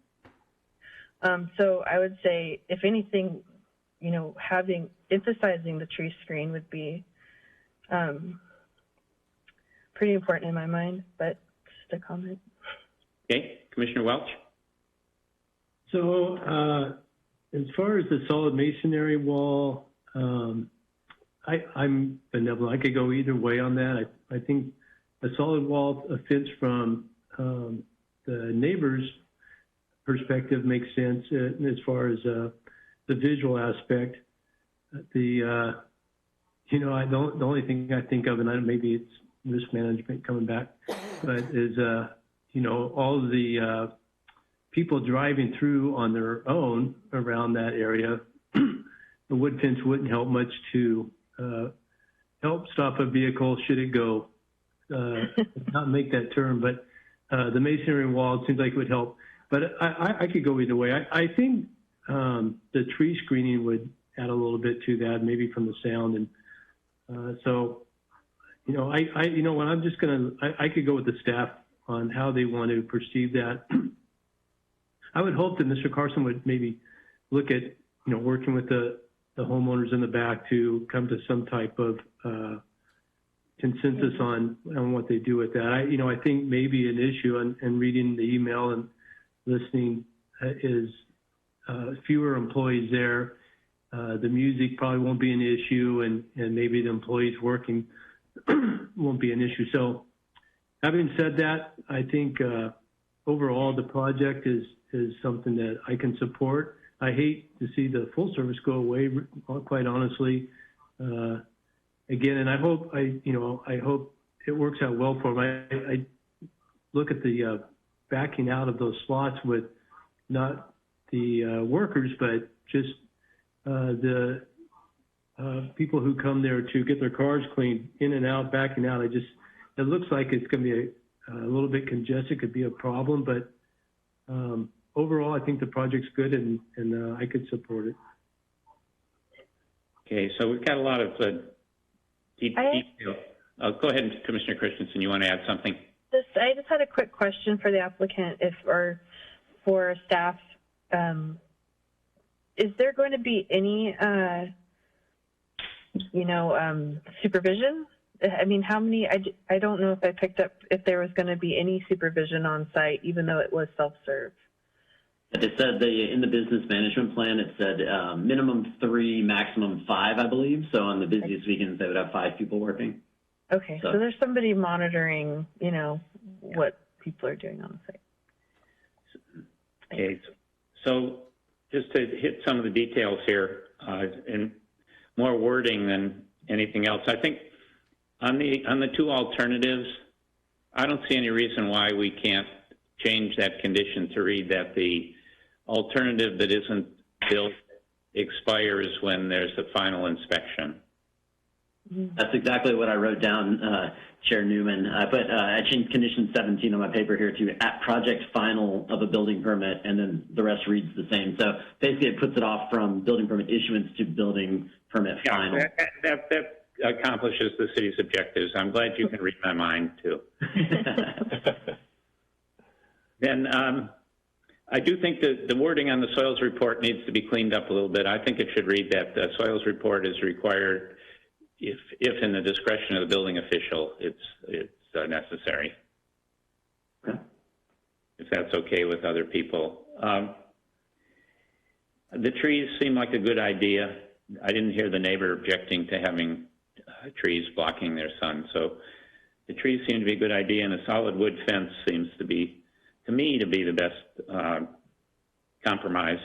So I would say, if anything, emphasizing the tree screen would be pretty important in my mind, but just a comment. Okay, Commissioner Welch. So as far as the solid masonry wall, I'm benevolent. I could go either way on that. I think a solid wall, a fence from the neighbor's perspective makes sense as far as the visual aspect. The only thing I think of, and maybe it's mismanagement coming back, but is all of the people driving through on their own around that area. The wood fence wouldn't help much to help stop a vehicle should it go not make that turn, but the masonry wall seems like it would help. But I could go either way. I think the tree screening would add a little bit to that, maybe from the sound. And so, when I'm just I could go with the staff on how they want to perceive that. I would hope that Mr. Carson would maybe look at, working with the homeowners in the back to come to some type of consensus on what they do with that. I think maybe an issue, and reading the email and listening, is fewer employees there. The music probably won't be an issue, and maybe the employees working won't be an issue. So having said that, I think overall the project is something that I can support. I hate to see the full service go away, quite honestly. Again, and I hope it works out well for them. I look at the backing out of those slots with not the workers, but just the people who come there to get their cars cleaned, in and out, backing out. It looks like it's going to be a little bit congested, could be a problem, but overall, I think the project's good, and I could support it. Okay, so we've got a lot of detail. Go ahead, Commissioner Christensen. You want to add something? I just had a quick question for the applicant, or for staff. Is there going to be any supervision. I mean, how many, I don't know if I picked up if there was going to be any supervision on site, even though it was self-serve. It said in the business management plan, it said minimum 3, maximum 5, I believe. So on the busiest weekends, they would have 5 people working. Okay, so there's somebody monitoring, what people are doing on the site. Okay, so just to hit some of the details here, and more wording than anything else, I think on the 2 alternatives, I don't see any reason why we can't change that condition to read that the alternative that isn't built expires when there's a final inspection. That's exactly what I wrote down, Chair Newman. I changed condition 17 on my paper here to at project final of a building permit, and then the rest reads the same. So basically it puts it off from building permit issuance to building permit final. That accomplishes the city's objectives. I'm glad you can read my mind too. Then I do think that the wording on the soils report needs to be cleaned up a little bit. I think it should read that the soils report is required if in the discretion of the building official it's necessary. Okay. If that's okay with other people. The trees seem like a good idea. I didn't hear the neighbor objecting to having trees blocking their sun. So the trees seem to be a good idea, and a solid wood fence seems to be, to me, to be the best compromise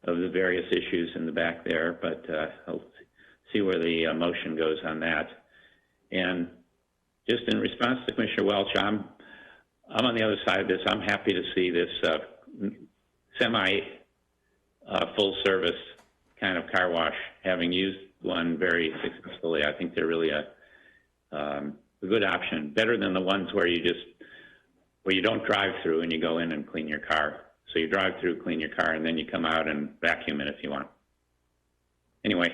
of the various issues in the back there, but I'll see where the motion goes on that. And just in response to Commissioner Welch, I'm on the other side of this. I'm happy to see this semi full service kind of car wash, having used one very successfully. I think they're really a good option, better than the ones where you don't drive through and you go in and clean your car. So you drive through, clean your car, and then you come out and vacuum it if you want. Anyway,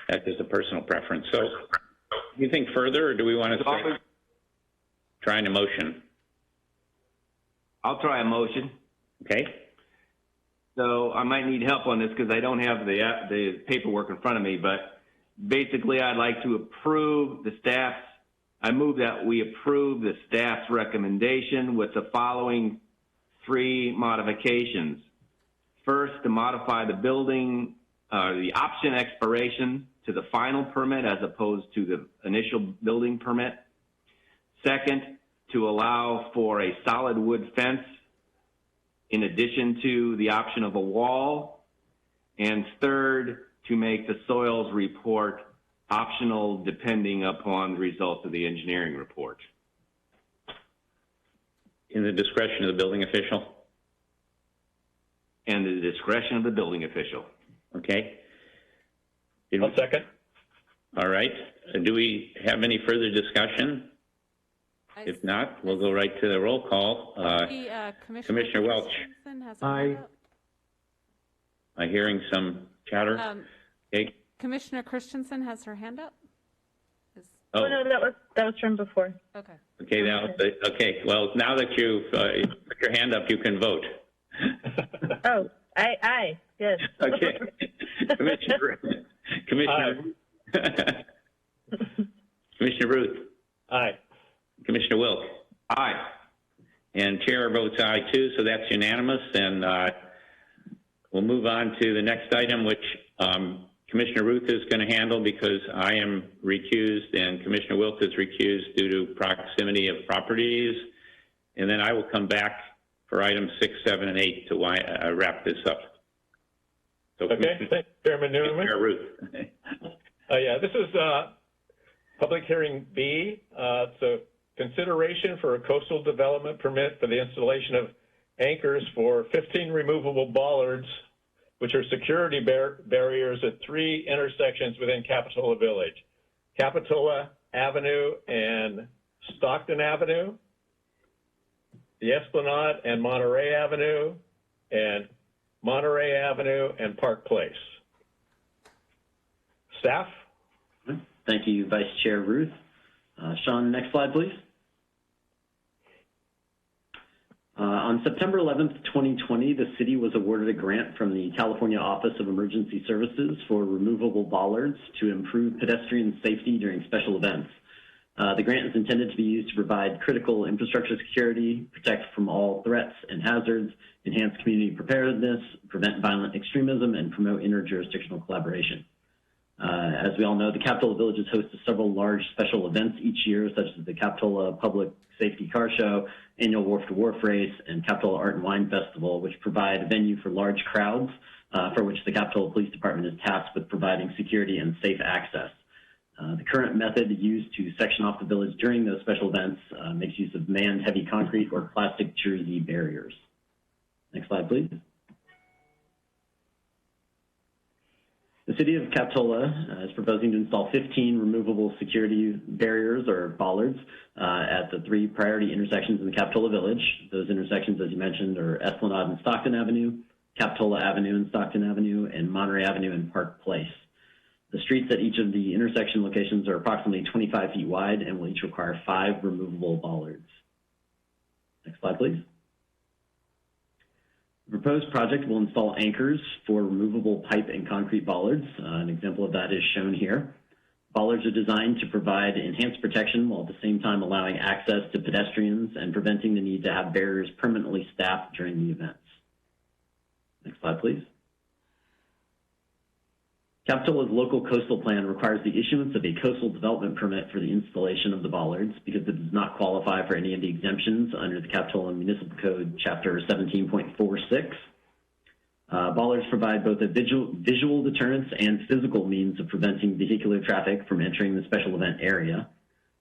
that's just a personal preference. So do you think further, or do we want to try a motion? I'll try a motion. Okay. So I might need help on this because I don't have the paperwork in front of me, but basically I'd like to approve the staff's, I move that we approve the staff's recommendation with the following 3 modifications. First, to modify the the option expiration to the final permit as opposed to the initial building permit. Second, to allow for a solid wood fence in addition to the option of a wall. And third, to make the soils report optional depending upon the results of the engineering report. In the discretion of the building official? And the discretion of the building official. Okay. I'll second. All right. Do we have any further discussion? If not, we'll go right to the roll call. Commissioner Welch. Aye. I'm hearing some chatter. Okay. Commissioner Christensen has her hand up. Oh no, that was from before. Okay. Okay, now, okay. Well, now that you've put your hand up, you can vote. Oh, aye, yes. Okay. Commissioner Ruth. Aye. Commissioner Wilk. Aye. And Chair votes aye too, so that's unanimous. And we'll move on to the next item, which Commissioner Ruth is going to handle because I am recused and Commissioner Wilk is recused due to proximity of properties. And then I will come back for items 6, 7, and 8 to wrap this up. So okay, thanks, Chairman Newman. Commissioner Ruth. Yeah, this is public hearing B. It's a consideration for a coastal development permit for the installation of anchors for 15 removable bollards, which are security barriers at 3 intersections within Capitola Village, Capitola Avenue and Stockton Avenue, the Esplanade and Monterey Avenue, and Monterey Avenue and Park Place. Staff? Thank you, Vice Chair Ruth. Sean, next slide, please. On September 11th, 2020, the city was awarded a grant from the California Office of Emergency Services for removable bollards to improve pedestrian safety during special events. The grant is intended to be used to provide critical infrastructure security, protect from all threats and hazards, enhance community preparedness, prevent violent extremism, and promote interjurisdictional collaboration. As we all know, the Capitola Village is host to several large special events each year, such as the Capitola Public Safety Car Show, Annual Wharf to Wharf Race, and Capitola Art and Wine Festival, which provide a venue for large crowds, for which the Capitola Police Department is tasked with providing security and safe access. The current method used to section off the village during those special events makes use of manned heavy concrete or plastic jersey barriers. Next slide, please. The city of Capitola is proposing to install 15 removable security barriers or bollards at the 3 priority intersections in the Capitola Village. Those intersections, as you mentioned, are Esplanade and Stockton Avenue, Capitola Avenue and Stockton Avenue, and Monterey Avenue and Park Place. The streets at each of the intersection locations are approximately 25 feet wide and will each require 5 removable bollards. Next slide, please. The proposed project will install anchors for removable pipe and concrete bollards. An example of that is shown here. Bollards are designed to provide enhanced protection while at the same time allowing access to pedestrians and preventing the need to have barriers permanently staffed during the events. Next slide, please. Capitola's local coastal plan requires the issuance of a coastal development permit for the installation of the bollards because it does not qualify for any of the exemptions under the Capitola Municipal Code, Chapter 17.46. Bollards provide both a visual deterrence and physical means of preventing vehicular traffic from entering the special event area.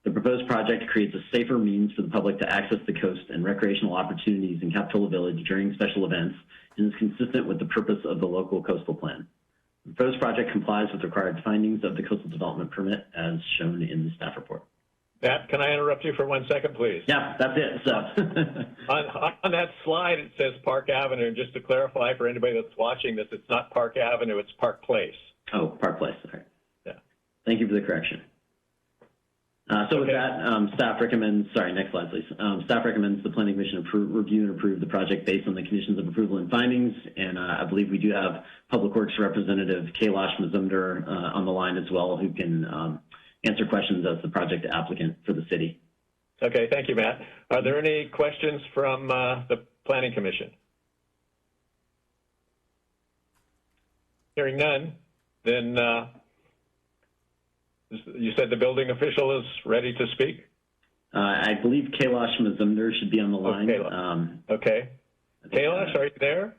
The proposed project creates a safer means for the public to access the coast and recreational opportunities in Capitola Village during special events and is consistent with the purpose of the local coastal plan. The proposed project complies with required findings of the coastal development permit as shown in the staff report. Matt, can I interrupt you for 1 second, please? Yeah, that's it. So. on that slide, it says Park Avenue. And just to clarify for anybody that's watching this, it's not Park Avenue, it's Park Place. Oh, Park Place. All right. Yeah. Thank you for the correction. So with that, staff recommends, sorry, next slide, please. Staff recommends the Planning Commission review and approve the project based on the conditions of approval and findings. And I believe we do have Public Works Representative Kailash Mazumdar on the line as well, who can answer questions as the project applicant for the city. Okay, thank you, Matt. Are there any questions from the Planning Commission? Hearing none, then you said the building official is ready to speak? I believe Kailash Mazumdar should be on the line. Okay. Kailash, are you there?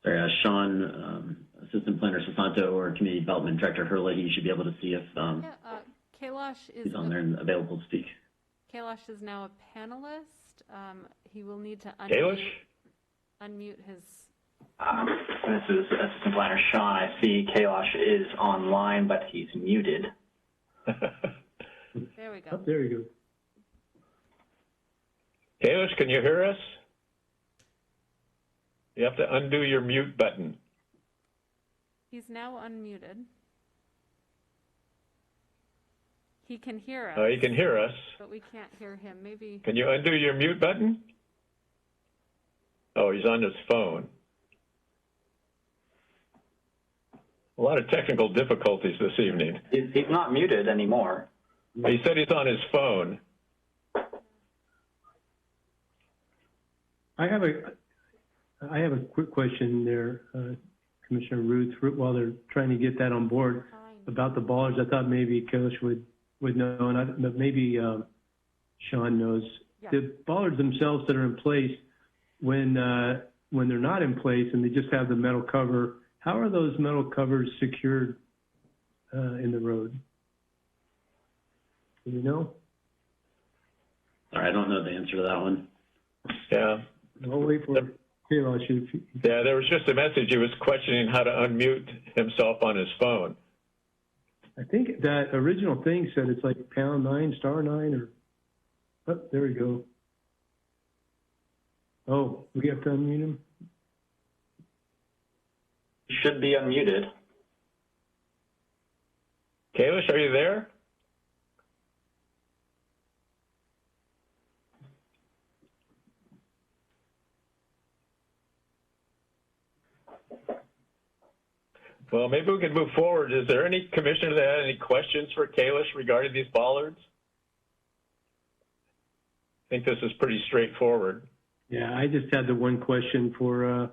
Sorry, Sean, Assistant Planner Sasanto, or Community Development Director Hurley, you should be able to see if Kailash he's on there and available to speak. Kailash is now a panelist. He will need to unmute his... This is Assistant Planner Sean. I see Kailash is online, but he's muted. There we go. Oh, there you go. Kailash, can you hear us? You have to undo your mute button. He's now unmuted. He can hear us. Oh, he can hear us. But we can't hear him. Maybe. Can you undo your mute button? Oh, he's on his phone. A lot of technical difficulties this evening. He's not muted anymore. He said he's on his phone. I have a quick question there, Commissioner Ruth, while they're trying to get that on board about the bollards. I thought maybe Kailash would know, but maybe Sean knows. Yeah. The bollards themselves that are in place, when they're not in place and they just have the metal cover, how are those metal covers secured in the road? Do you know? Sorry, I don't know the answer to that one. Yeah. I'll wait for Kailash. Yeah, there was just a message. He was questioning how to unmute himself on his phone. I think that original thing said it's like #9, *9, or, oh, there we go. Oh, we have to unmute him? He should be unmuted. Kailash, are you there? Well, maybe we can move forward. Is there any commissioner that had any questions for Kalish regarding these bollards? I think this is pretty straightforward. Yeah, I just had the one question for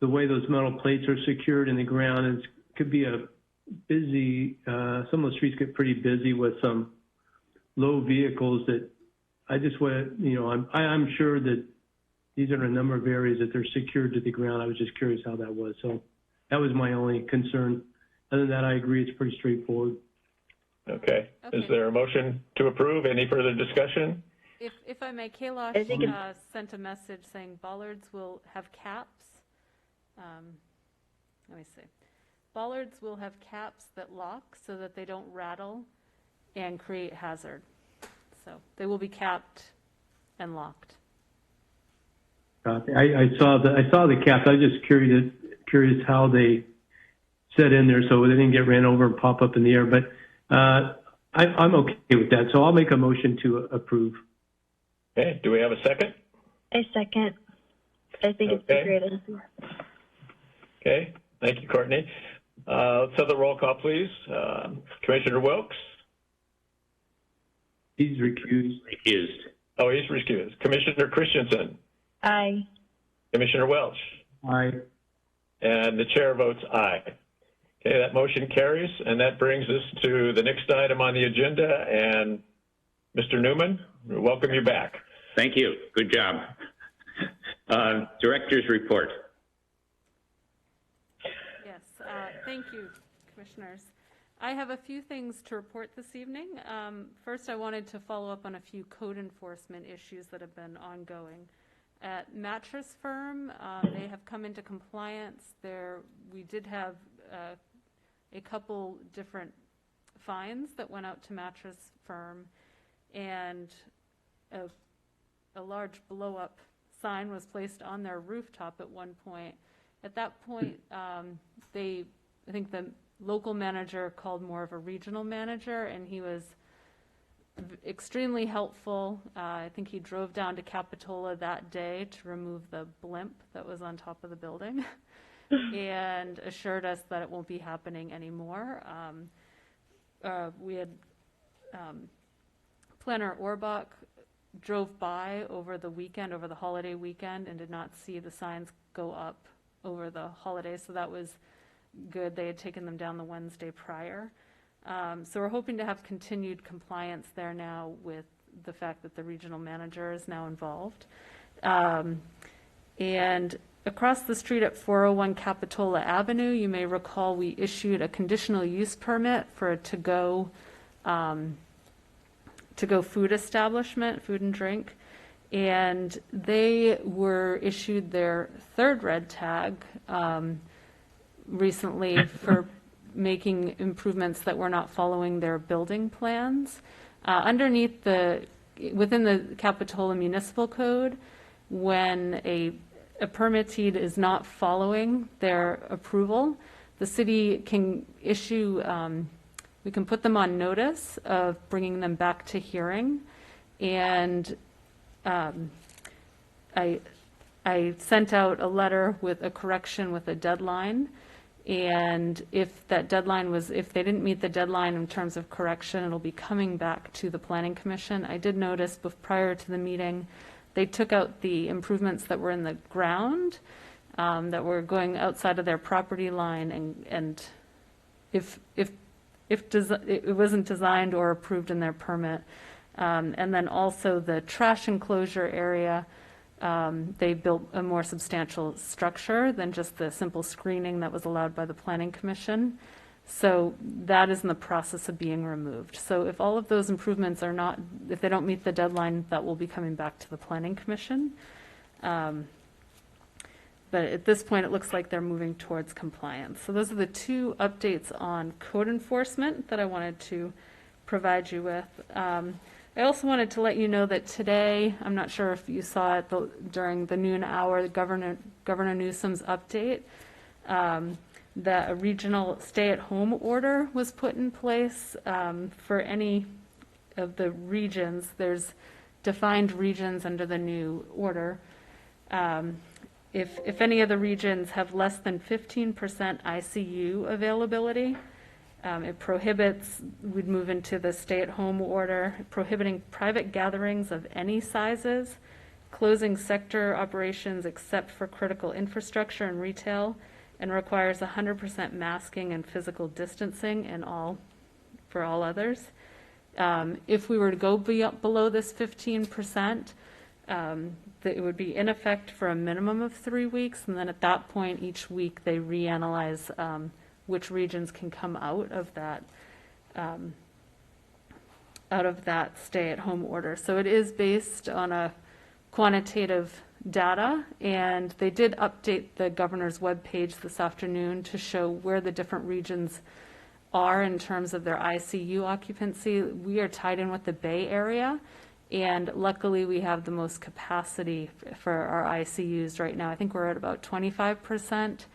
the way those metal plates are secured in the ground. It could be a busy, some of the streets get pretty busy with some low vehicles that I just want to, you know, I'm sure that these are a number of areas that they're secured to the ground. I was just curious how that was. So that was my only concern. Other than that, I agree it's pretty straightforward. Okay. Is there a motion to approve? Any further discussion? If I may, Kailash sent a message saying bollards will have caps. Let me see. Bollards will have caps that lock so that they don't rattle and create hazard. So they will be capped and locked. I saw the caps. I was just curious how they set in there so they didn't get ran over and pop up in the air. But I'm okay with that. So I'll make a motion to approve. Okay. Do we have a second? I second. I think it's a great idea. Okay. Thank you, Courtney. Let's have the roll call, please. Commissioner Wilkes? He's recused. Recused. Oh, he's recused. Commissioner Christensen? Aye. Commissioner Welch? Aye. And the chair votes aye. Okay, that motion carries, and that brings us to the next item on the agenda. And Mr. Newman, we welcome you back. Thank you. Good job. Director's report. Yes, thank you, commissioners. I have a few things to report this evening. First, I wanted to follow up on a few code enforcement issues that have been ongoing. At Mattress Firm, they have come into compliance. We did have a couple different fines that went out to Mattress Firm, and a large blow-up sign was placed on their rooftop at one point. At that point, I think the local manager called more of a regional manager, and he was extremely helpful. I think he drove down to Capitola that day to remove the blimp that was on top of the building and assured us that it won't be happening anymore. We had Planner Orbach drove by over the weekend, over the holiday weekend, and did not see the signs go up over the holidays, so that was good. They had taken them down the Wednesday prior. So we're hoping to have continued compliance there now with the fact that the regional manager is now involved. And across the street at 401 Capitola Avenue, you may recall we issued a conditional use permit for a to-go food establishment, food and drink, and they were issued their third red tag recently for making improvements that were not following their building plans. Within the Capitola Municipal Code, when a permittee is not following their approval, the city can issue, we can put them on notice of bringing them back to hearing. And I sent out a letter with a correction with a deadline. And if they didn't meet the deadline in terms of correction, it'll be coming back to the Planning Commission. I did notice prior to the meeting, they took out the improvements that were in the ground, that were going outside of their property line, and if it wasn't designed or approved in their permit. And then also the trash enclosure area, they built a more substantial structure than just the simple screening that was allowed by the Planning Commission. So that is in the process of being removed. So if all of those improvements if they don't meet the deadline, that will be coming back to the Planning Commission. But at this point, it looks like they're moving towards compliance. So those are the two updates on code enforcement that I wanted to provide you with. I also wanted to let you know that today, I'm not sure if you saw it during the noon hour, Governor Newsom's update, that a regional stay-at-home order was put in place for any of the regions. There's defined regions under the new order. if any of the regions have less than 15% ICU availability, it prohibits, we'd move into the stay-at-home order, prohibiting private gatherings of any sizes, closing sector operations except for critical infrastructure and retail, and requires 100% masking and physical distancing for all others. If we were to go below this 15%, that it would be in effect for a minimum of 3 weeks, and then at that point, each week they reanalyze which regions can come out of that stay-at-home order. So it is based on a quantitative data, and they did update the governor's webpage this afternoon to show where the different regions are in terms of their ICU occupancy. We are tied in with the Bay Area, and luckily we have the most capacity for our ICUs right now. I think we're at about 25%,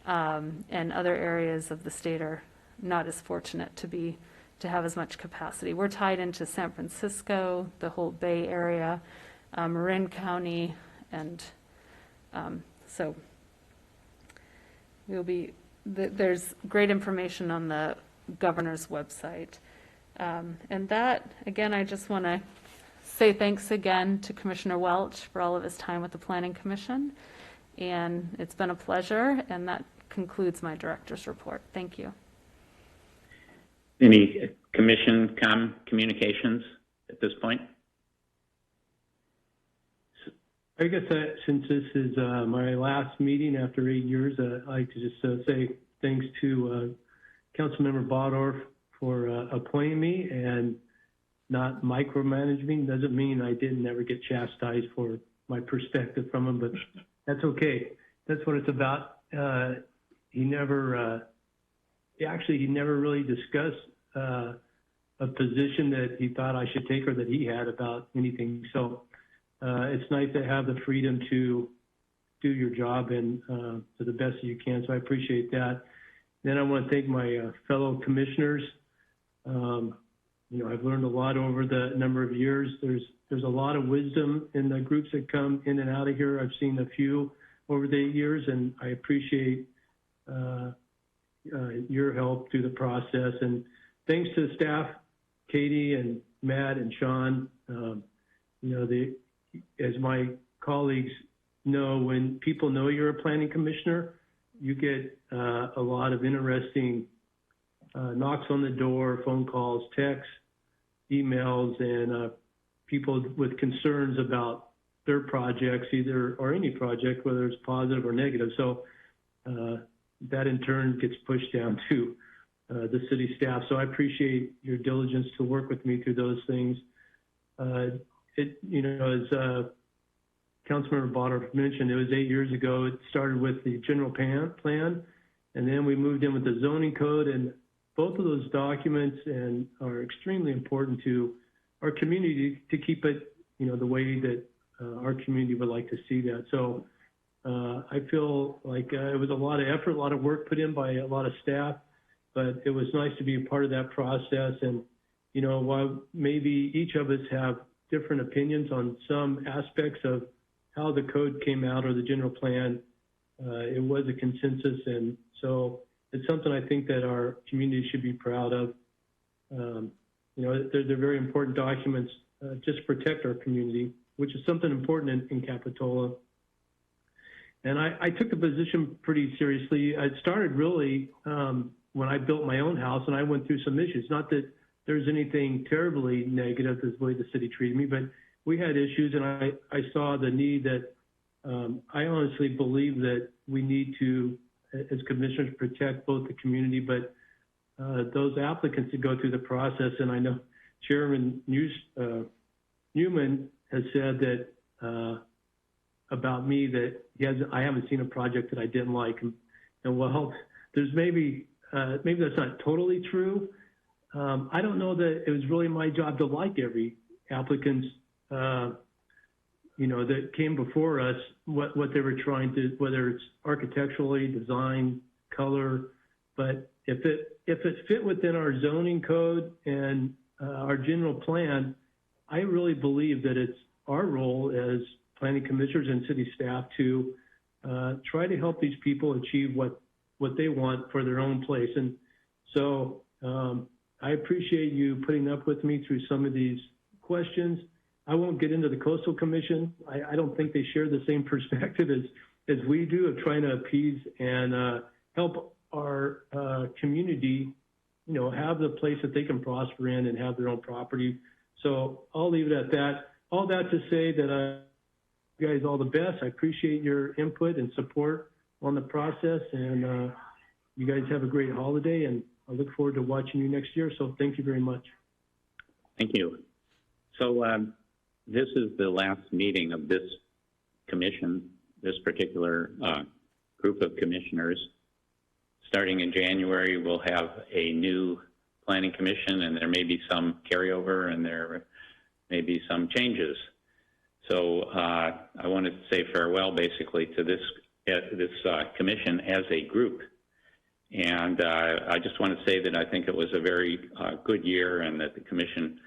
and other areas of the state are not as fortunate to have as much capacity. We're tied into San Francisco, the whole Bay Area, Marin County, and so there's great information on the governor's website. And that, again, I just want to say thanks again to Commissioner Welch for all of his time with the Planning Commission. And it's been a pleasure, and that concludes my director's report. Thank you. Any commission communications at this point? I guess since this is my last meeting after 8 years, I'd like to just say thanks to Councilmember Bollards for appointing me and not micromanaging. Doesn't mean I didn't ever get chastised for my perspective from him, but that's okay. That's what it's about. He never really discussed a position that he thought I should take or that he had about anything. So it's nice to have the freedom to do your job and to the best that you can. So I appreciate that. Then I want to thank my fellow commissioners. I've learned a lot over the number of years. There's a lot of wisdom in the groups that come in and out of here. I've seen a few over the 8 years, and I appreciate your help through the process. And thanks to the staff, Katie and Matt and Sean. As my colleagues know, when people know you're a planning commissioner, you get a lot of interesting knocks on the door, phone calls, texts, emails, and people with concerns about their projects, or any project, whether it's positive or negative. So that in turn gets pushed down to the city staff. So I appreciate your diligence to work with me through those things. As Councilmember Bollards mentioned, it was 8 years ago. It started with the general plan, and then we moved in with the zoning code, and both of those documents are extremely important to our community to keep it, the way that our community would like to see that. So I feel like it was a lot of effort, a lot of work put in by a lot of staff, but it was nice to be a part of that process. And, while maybe each of us have different opinions on some aspects of how the code came out or the general plan, it was a consensus. And so it's something I think that our community should be proud of. They're very important documents just to protect our community, which is something important in Capitola. And I took the position pretty seriously. It started really when I built my own house, and I went through some issues. Not that there's anything terribly negative as the way the city treated me, but we had issues, and I saw the need that I honestly believe that we need to, as commissioners, protect both the community, but those applicants that go through the process. And I know Chairman Newman has said that about me that I haven't seen a project that I didn't like. And well, there's maybe that's not totally true. I don't know that it was really my job to like every applicant, that came before us, what they were trying to, whether it's architecturally, design, color, but if it fit within our zoning code and our general plan, I really believe that it's our role as planning commissioners and city staff to try to help these people achieve what they want for their own place. And so I appreciate you putting up with me through some of these questions. I won't get into the Coastal Commission. I don't think they share the same perspective as we do of trying to appease and help our community, have the place that they can prosper in and have their own property. So I'll leave it at that. All that to say that you guys all the best. I appreciate your input and support on the process, and you guys have a great holiday, and I look forward to watching you next year. So thank you very much. Thank you. So this is the last meeting of this commission, this particular group of commissioners. Starting in January, we'll have a new planning commission, and there may be some carryover and there may be some changes. So I wanted to say farewell basically to this commission as a group. And I just want to say that I think it was a very good year, and that the commission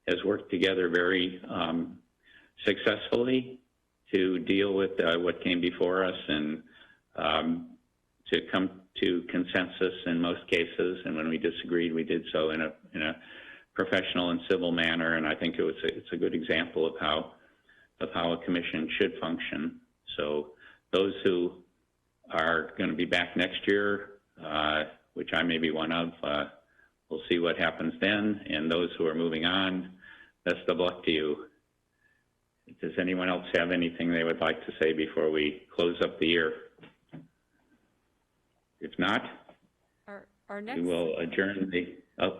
has worked together very successfully to deal with what came before us, and to come to consensus in most cases. And when we disagreed, we did so in a professional and civil manner. And I think it's a good example of how a commission should function. So those who are going to be back next year, which I may be one of, we'll see what happens then. And those who are moving on, best of luck to you. Does anyone else have anything they would like to say before we close up the year? If not, we will adjourn the,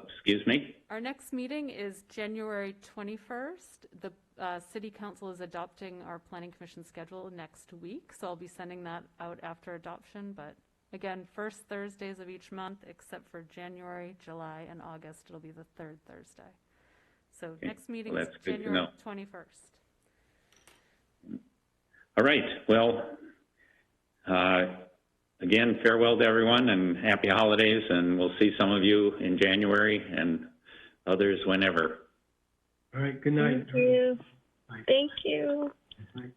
excuse me? Our next meeting is January 21st. The City Council is adopting our Planning Commission schedule next week, so I'll be sending that out after adoption. But again, first Thursdays of each month, except for January, July, and August, it'll be the third Thursday. So Okay. Next meeting Well, is that's good to January know. 21st. All right, well, again, farewell to everyone and happy holidays, and we'll see some of you in January and others whenever. All right, good night. Thank you. Bye. Thank you. Bye.